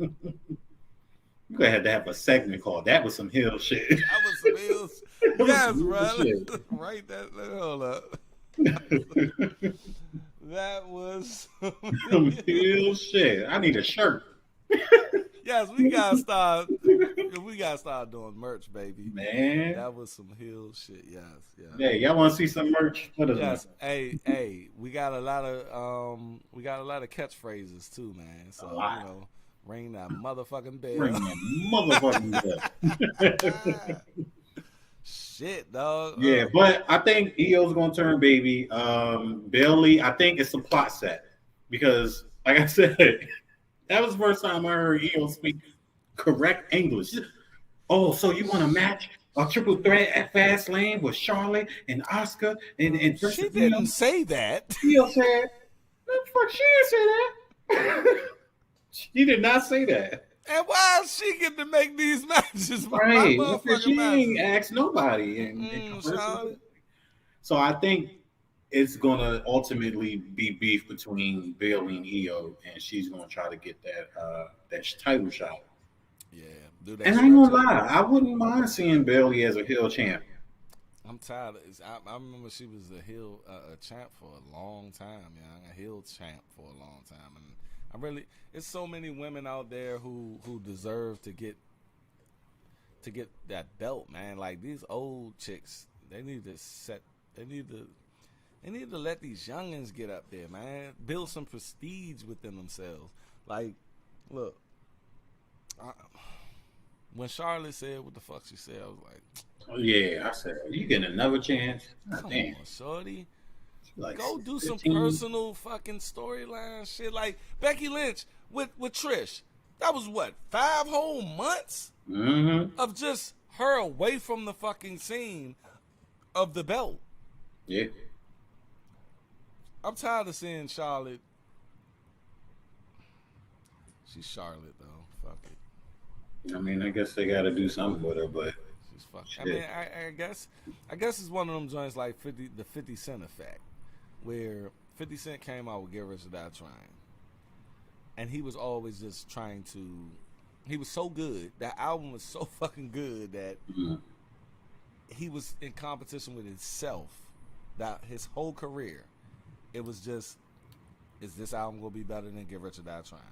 B: gonna have to have a segment called "That Was Some Heel Shit."
A: That was some heel shit. Yes, brother. Write that. Hold up. That was
B: some heel shit. I need a shirt.
A: Yes, we gotta start doing merch, baby.
B: Man,
A: that was some heel shit. Yes, yeah.
B: Hey, y'all want to see some merch? Let us know.
A: Hey, we got a lot of catchphrases too, man. So ring that motherfucking bell.
B: Ring that motherfucking bell.
A: Shit, dog.
B: Yeah, but I think EO's gonna turn baby. Bailey, I think it's a plot set because, like I said. That was the first time I heard EO speak correct English. Oh, so you want a match? A triple threat at Fastlane with Charlotte and Asuka and
A: she didn't say that.
B: EO said, "The fuck, she didn't say that." She did not say that.
A: And why is she getting to make these matches?
B: Right, because she ain't asked nobody. So I think it's gonna ultimately be beef between Bailey and EO, and she's gonna try to get that title shot.
A: Yeah,
B: and I ain't gonna lie, I wouldn't mind seeing Bailey as a heel champ.
A: I'm tired. I remember she was a heel a champ for a long time. Yeah, a heel champ for a long time, and it's so many women out there who deserve to get that belt, man. Like these old chicks, they need to let these youngins get up there, man. Build some prestige within themselves. Like, look, when Charlotte said what the fuck she said, I was like,
B: "Oh yeah," I said, "You getting another chance?"
A: Come on, shorty. Like go do 15. Some personal fucking storyline shit. Like Becky Lynch with Trish. That was what 5 whole months of just her away from the fucking scene of the belt.
B: Yeah.
A: I'm tired of seeing Charlotte. She's Charlotte though. Fuck it.
B: I mean, I guess they got to do something with her, but
A: she's fucking. I mean, I guess it's one of them joints like the 50 Cent effect, where 50 Cent came out with "Get Rich or Die Trying," and he was always just trying to. He was so good. That album was so fucking good that he was in competition with himself. That his whole career, it was just, is this album gonna be better than Get Rich or Die Trying?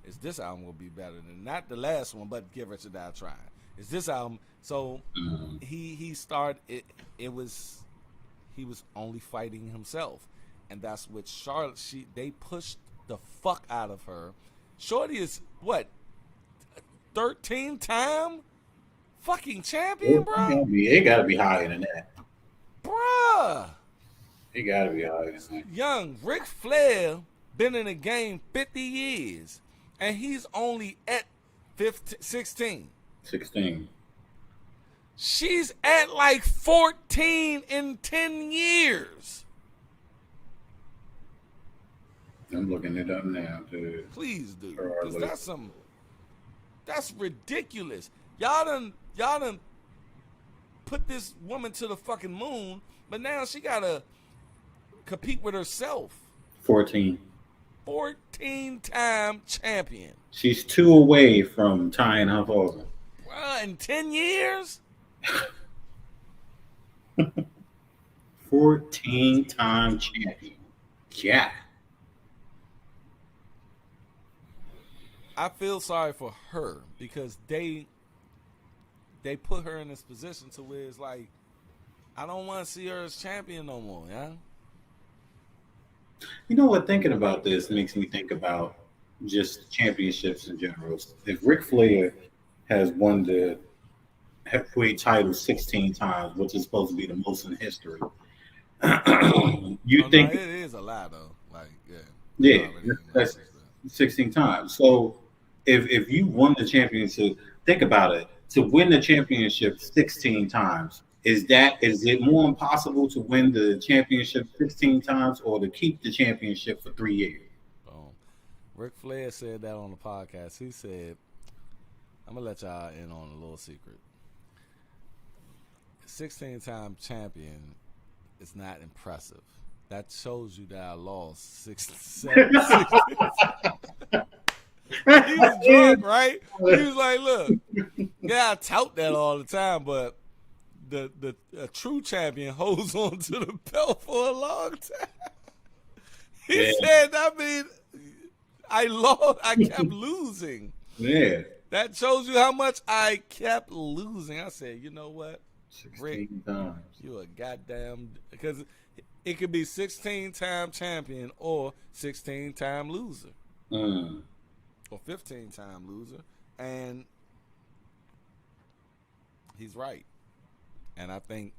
A: Is this album gonna be better than not the last one, but Get Rich or Die Trying? Is this album? So he started. It was he was only fighting himself, and that's what Charlotte. They pushed the fuck out of her. Shorty is what? 13-time fucking champion, bro.
B: It gotta be higher than that,
A: bruh.
B: It gotta be higher than that.
A: Young Ric Flair been in the game 50 years, and he's only at 16.
B: 16.
A: She's at like 14 in 10 years.
B: I'm looking it up now, dude.
A: Please do, because that's ridiculous. Y'all done put this woman to the fucking moon, but now she gotta compete with herself.
B: 14.
A: 14-time champion.
B: She's 2 away from tying her father.
A: Bruh, in 10 years?
B: 14-time champion. Yeah.
A: I feel sorry for her because they put her in this position to where it's like, I don't want to see her as champion no more, yeah?
B: You know what? Thinking about this makes me think about just championships in general. If Ric Flair has won the heavyweight title 16 times, which is supposed to be the most in history, you think
A: it is a lot though? Like,
B: yeah, that's 16 times. So if you won the championship, think about it. To win the championship 16 times, is it more impossible to win the championship 16 times or to keep the championship for 3 years?
A: Ric Flair said that on the podcast. He said, I'm going to let y'all in on a little secret. 16-time champion is not impressive. That shows you that I lost 7. He was drunk, right? He was like, look, yeah, I tout that all the time, but the true champion holds on to the belt for a long time. He said, I mean, I lost. I kept losing.
B: Yeah.
A: That shows you how much I kept losing. I said, you know what?
B: 16
A: Rick,
B: times.
A: You a goddamn, because it could be 16-time champion or 16-time loser. Or 15-time loser. And he's right. And I think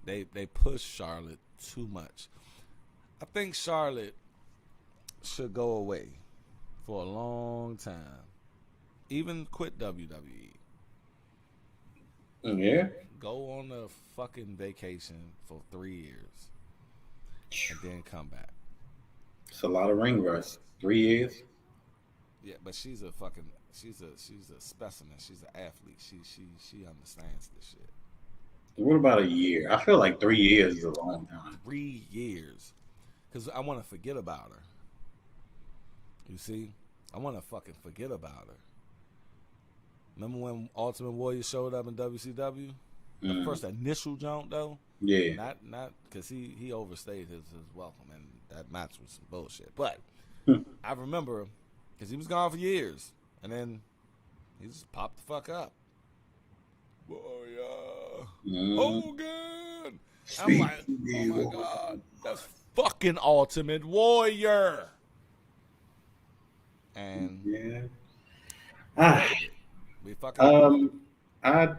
A: they push Charlotte too much. I think Charlotte should go away for a long time. Even quit WWE.
B: Yeah.
A: Go on a fucking vacation for 3 years. And then come back.
B: It's a lot of ring rust. 3 years.
A: Yeah, but she's a specimen. She's an athlete. She understands this shit.
B: What about a year? I feel like 3 years is a long time.
A: 3 years. Because I want to forget about her. You see? I want to fucking forget about her. Remember when Ultimate Warrior showed up in WCW? The first initial jump, though?
B: Yeah.
A: Not because he overstayed his welcome, and that match was some bullshit. But I remember, because he was gone for years, and then he just popped the fuck up. Warrior. Hogan! I'm like, oh my God, that's fucking Ultimate Warrior. And
B: yeah.
A: We fucking
B: I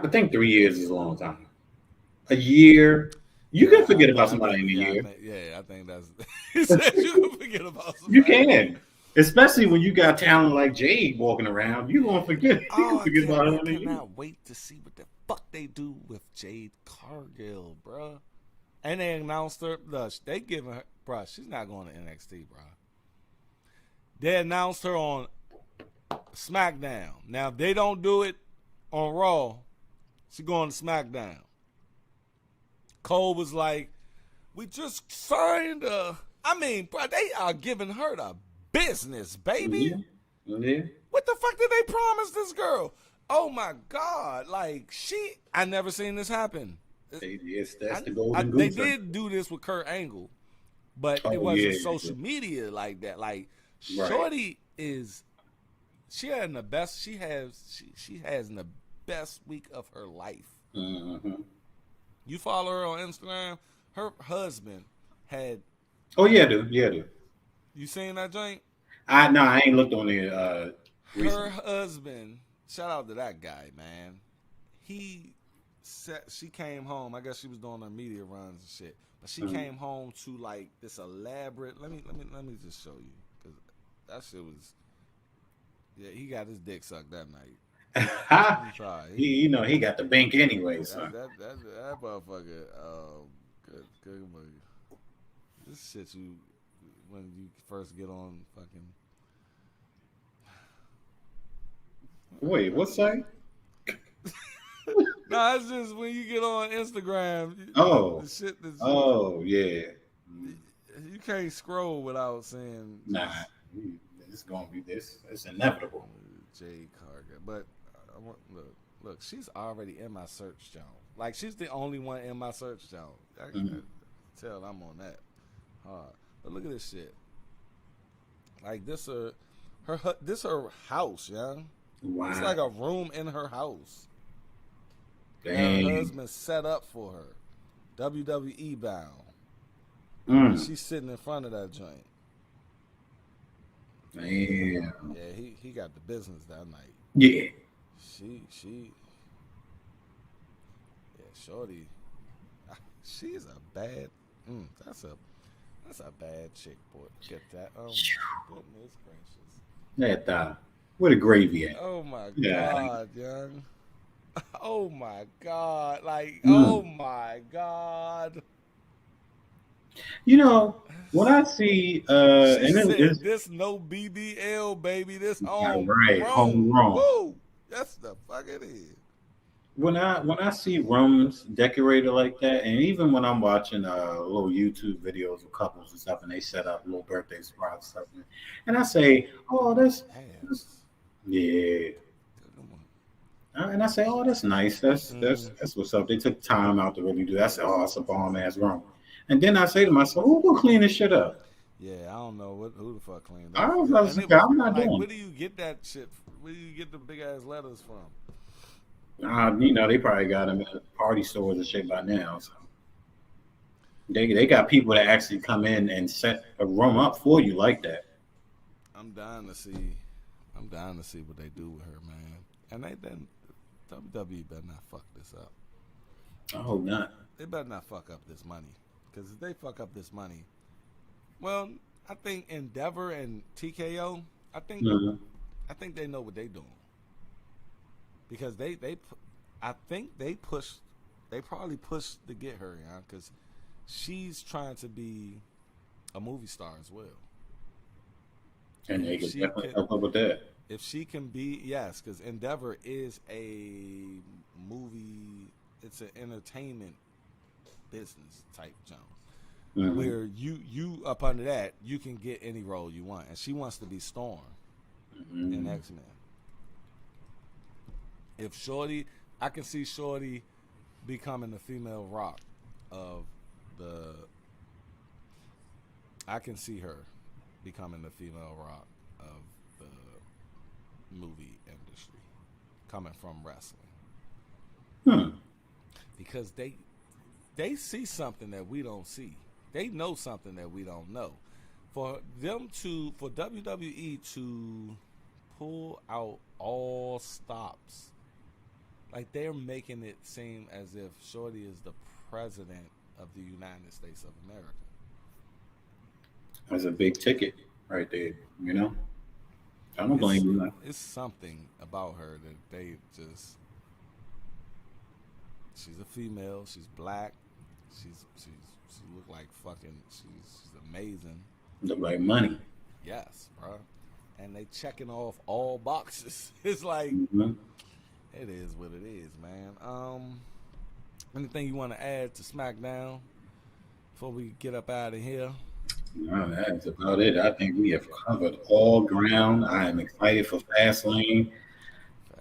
B: think 3 years is a long time. A year, you can forget about somebody in a year.
A: I think that's. He said you can forget about somebody.
B: You can, especially when you got talent like Jade walking around. You gonna forget? You can forget about her in a year. I cannot
A: wait to see what the fuck they do with Jade Cargill, bruh. And they announced her. They giving her, bruh. She's not going to NXT, bruh. They announced her on Smackdown. Now, if they don't do it on Raw, she's going to Smackdown. Cole was like, we just signed a I mean, bro, they are giving her the business, baby.
B: Yeah.
A: What the fuck did they promise this girl? Oh my god! Like I never seen this happen.
B: Yes, that's the golden
A: They
B: goose.
A: did do this with Kurt Angle, but it
B: Oh
A: wasn't
B: yeah.
A: social media like that. Like
B: Right.
A: Shorty is, she had the best. She has the best week of her life.
B: Mm-hmm.
A: You follow her on Instagram. Her husband had.
B: Oh yeah, dude. Yeah, dude.
A: You seen that joint?
B: I ain't looked on it.
A: Her
B: Recently.
A: husband. Shout out to that guy, man. She came home. I guess she was doing her media runs and shit. But she came home to like this elaborate. Let me just show you, because that shit was. Yeah, he got his dick sucked that night.
B: He got the bank anyway. So
A: That motherfucker. Good movie. This shit when you first get on fucking.
B: wait, what's that?
A: No, it's just when you get on Instagram.
B: Oh,
A: the shit that's,
B: yeah.
A: you can't scroll without saying.
B: Nah, it's gonna be this. It's inevitable.
A: Jay Carter, but look, she's already in my search zone. Like she's the only one in my search zone. I can tell I'm on that hard. But look at this shit. Like this, her house, young.
B: Wow.
A: It's like a room in her house.
B: Dang.
A: Her husband set up for her. WWE bound. She's sitting in front of that joint.
B: Damn.
A: Yeah, he got the business that night.
B: Yeah.
A: Shorty. She's a bad. That's a bad chick, boy. Get that. Oh my goodness gracious.
B: That where the gravy at?
A: Oh my
B: Yeah.
A: god, young. Oh my god. Like, oh my god.
B: You know, when I see
A: this no BBL, baby. This
B: home
A: run.
B: run.
A: Woo! That's the fuck it is.
B: When I see rooms decorated like that, and even when I'm watching little YouTube videos of couples and stuff, and they set up little birthday surprise stuff, and I say, "Oh, that's yeah," and I say, "Oh, that's nice. That's what's up." They took time out to really do that. I said, "Oh, it's a bomb ass room," and then I say to myself, "Who will clean this shit up?"
A: Yeah, I don't know who the fuck cleaned
B: I
A: that.
B: was like, I'm not doing.
A: Where do you get that shit? Where do you get the big ass letters from?
B: They probably got them at party stores and shit by now. So they got people that actually come in and set a room up for you like that.
A: I'm dying to see what they do with her, man. And WWE better not fuck this up.
B: I hope not.
A: They better not fuck up this money, because if they fuck up this money, well, I think Endeavor and TKO, I think they know what they're doing. Because I think they probably pushed to get her, because she's trying to be a movie star as well.
B: And they can definitely help up with that.
A: If she can be, yes, because Endeavor is a movie, it's an entertainment business type jump. Where you up under that, you can get any role you want. And she wants to be Storm in X-Men. If Shorty, I can see Shorty becoming the female Rock of the. I can see her becoming the female Rock of the movie industry, coming from wrestling. Because they see something that we don't see. They know something that we don't know. For WWE to pull out all stops. Like, they're making it seem as if Shorty is the president of the United States of America.
B: That's a big ticket right there, I don't blame you.
A: It's something about her that they just... She's a female. She's black. She look like fucking... She's amazing.
B: Look like money.
A: Yes, bro. And they checking off all boxes. It's like... It is what it is, man. Anything you want to add to Smackdown before we get up out of here?
B: No, that's about it. I think we have covered all ground. I am excited for Fastlane.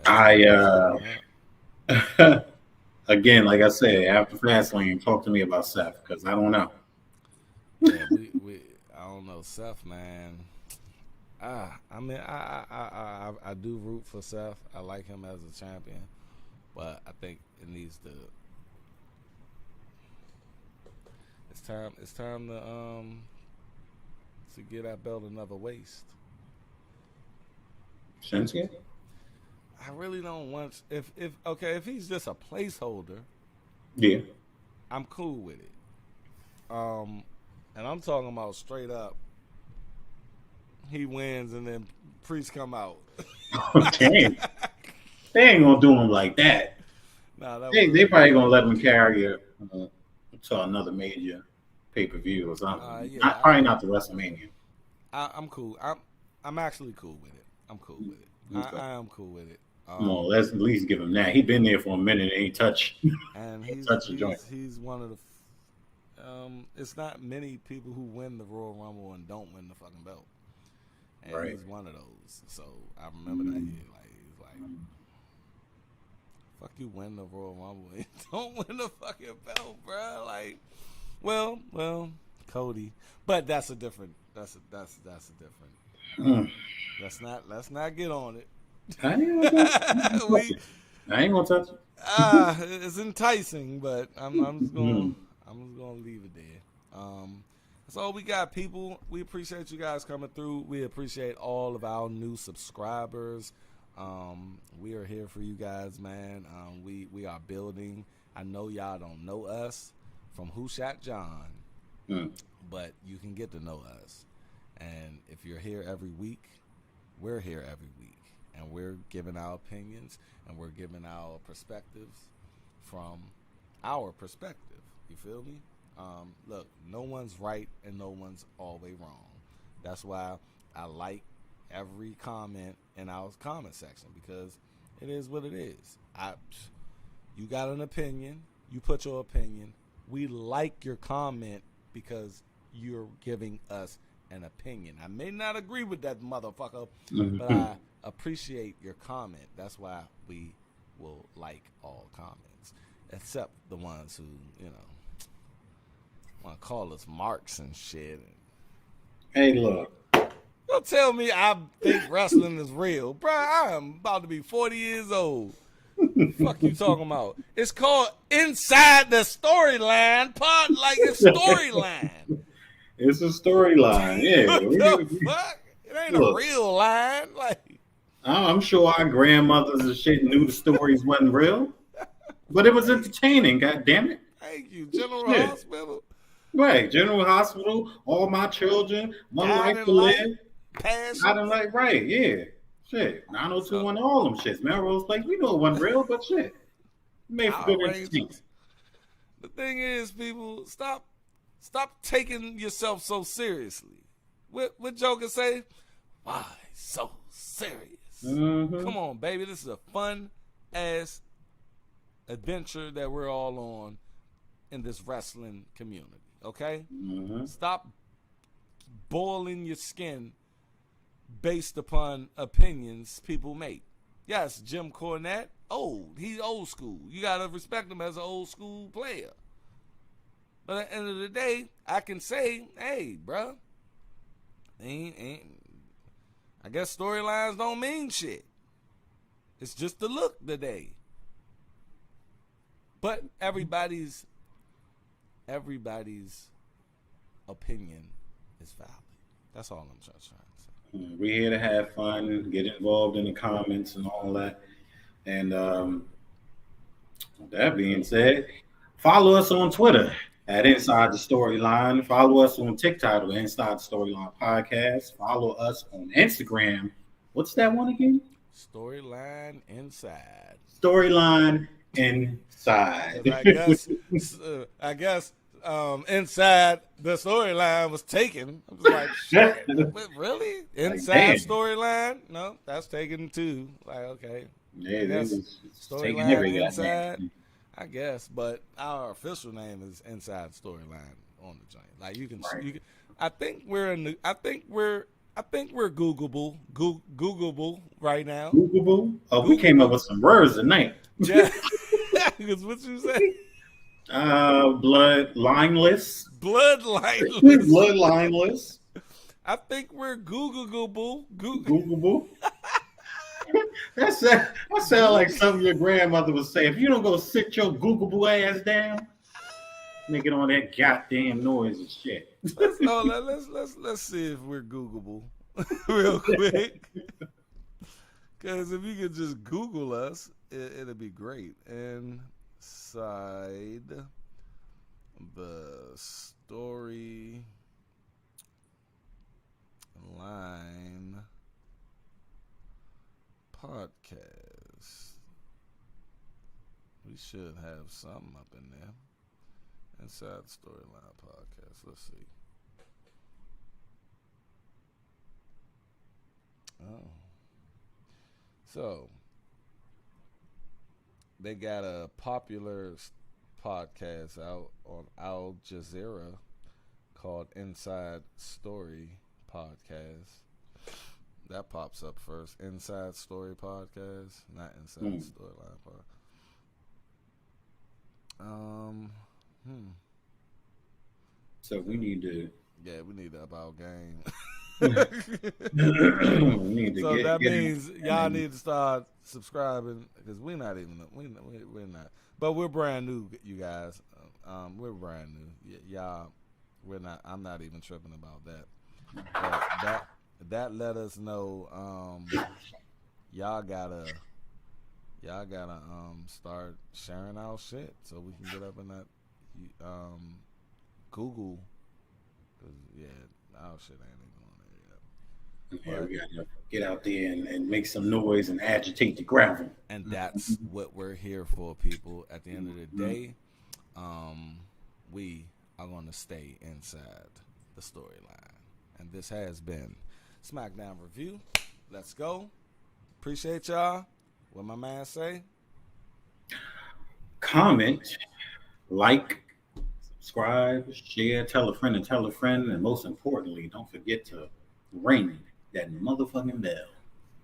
A: Fastlane is
B: I
A: coming up.
B: again, like I said, after Fastlane, talk to me about Seth because I don't know.
A: Yeah, we I don't know, Seth, man. I mean, I do root for Seth. I like him as a champion, but I think it needs to. It's time. It's time to get that belt another waist.
B: Shinsuke?
A: I really don't want if okay if he's just a placeholder,
B: Yeah.
A: I'm cool with it. Um, and I'm talking about straight up. He wins and then Priest come out.
B: Dang. They ain't gonna do him like that.
A: Nah, that
B: They
A: would be
B: probably gonna let
A: crazy.
B: him carry it to another major pay per view or something.
A: Yeah,
B: Probably not the WrestleMania.
A: I'm cool. I'm actually cool with it. I'm cool with it.
B: Okay.
A: I am cool with it.
B: Come on, let's at least give him that. He been there for a minute and ain't touch
A: And
B: ain't touch the joint.
A: he's one of the. It's not many people who win the Royal Rumble and don't win the fucking belt, and
B: Right.
A: he's one of those. So I remember that year. Like he's like, fuck you, win the Royal Rumble and don't win the fucking belt, bro. Like, well, Cody, but that's a different. That's a different.
B: Mm.
A: Let's not get on it.
B: I ain't gonna touch
A: we
B: it. I ain't gonna touch it.
A: it's enticing, but
B: Mm.
A: I'm just gonna leave it there. That's all we got, people. We appreciate you guys coming through. We appreciate all of our new subscribers. We are here for you guys, man. We are building. I know y'all don't know us from Who Shot John,
B: Mm.
A: but you can get to know us. And if you're here every week, we're here every week. And we're giving our opinions and we're giving our perspectives from our perspective. You feel me? Look, no one's right and no one's always wrong. That's why I like every comment in our comment section because it is what it is. You got an opinion, you put your opinion. We like your comment because you're giving us an opinion. I may not agree with that motherfucker, but
B: Mm-hmm.
A: I appreciate your comment. That's why we will like all comments, except the ones who, want to call us marks and shit.
B: Hey, look.
A: Don't tell me I think wrestling is real. Bruh, I am about to be 40 years old. Fuck you talking about? It's called Inside the Storyline Pod, like it's storyline.
B: It's a storyline. Yeah.
A: What the fuck? It ain't a
B: Look,
A: real line. Like,
B: I'm sure our grandmothers and shit knew the stories wasn't real, but it was entertaining. God damn it!
A: thank you, General
B: Shit.
A: Hospital.
B: Right. General Hospital. All my children. One
A: Guide
B: life
A: and
B: to
A: light,
B: live. I
A: passion.
B: done like right. Yeah. Shit.
A: So,
B: 90210, all them shits. Melrose Place. We know it wasn't real, but shit. Made for
A: Power
B: good entertainment.
A: Rangers. The thing is, people, stop taking yourself so seriously. What Joker say? Why so serious?
B: Mm-hmm.
A: Come on, baby. This is a fun ass adventure that we're all on in this wrestling community. Okay?
B: Mm-hmm.
A: Stop boiling your skin based upon opinions people make. Yes, Jim Cornette, old. He's old school. You gotta respect him as an old school player. But at the end of the day, I can say, hey, bruh, I guess storylines don't mean shit. It's just the look today. But everybody's opinion is valid. That's all I'm trying to say.
B: We're here to have fun, get involved in the comments and all that. And with that being said, follow us on Twitter at Inside the Storyline. Follow us on TikTok at Inside the Storyline Podcast. Follow us on Instagram. What's that one again?
A: Storyline inside.
B: Storyline Inside.
A: I guess inside the storyline was taken. I was like, shit, really? Inside
B: Like,
A: storyline? No, that's taken too. Like, okay.
B: Yeah, they was taking
A: Storyline
B: every
A: inside,
B: goddamn.
A: I guess, but our official name is Inside Storyline on the joint. Like you can,
B: Right.
A: I think we're Googleable. Googleable right now.
B: Googleable. Oh, we came up
A: Googleable.
B: with some words tonight.
A: Yeah. Because what you say?
B: Bloodlineless.
A: Bloodlineless.
B: Bloodlineless.
A: I think we're Googleable.
B: Googleable. That sound like something your grandmother would say. If you don't go sit your Googleable ass down, making all that goddamn noise and shit.
A: Let's see if we're Googleable real quick. Because if you could just Google us, it'll be great. Inside the story line podcast. We should have something up in there. Inside the Storyline podcast. Let's see. Oh. So, they got a popular podcast out on Al Jazeera called Inside Story Podcast. That pops up first. Inside Story Podcast, not Inside Storyline Podcast.
B: So we need to.
A: Yeah, we need to up our game.
B: We need to
A: So that
B: get
A: means y'all need to start subscribing because we're not, but we're brand new, you guys. We're brand new, y'all. We're not. I'm not even tripping about that. But that let us know. Y'all gotta start sharing our shit so we can get up in that Google. Cause our shit ain't even on there yet.
B: Yeah, we gotta get out there and make some noise and agitate the gravel.
A: And that's what we're here for, people. At the end of the day, we are going to stay inside the storyline. And this has been Smackdown Review. Let's go. Appreciate y'all. What my man say?
B: Comment, like, subscribe, share, tell a friend, and most importantly, don't forget to ring that motherfucking bell.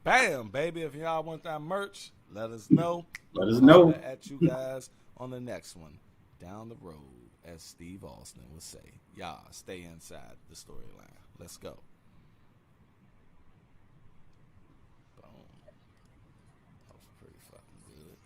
A: Bam, baby. If y'all want that merch, let us know.
B: Let us know.
A: At you guys on the next one. Down the road, as Steve Austin would say. Y'all stay inside the storyline. Let's go.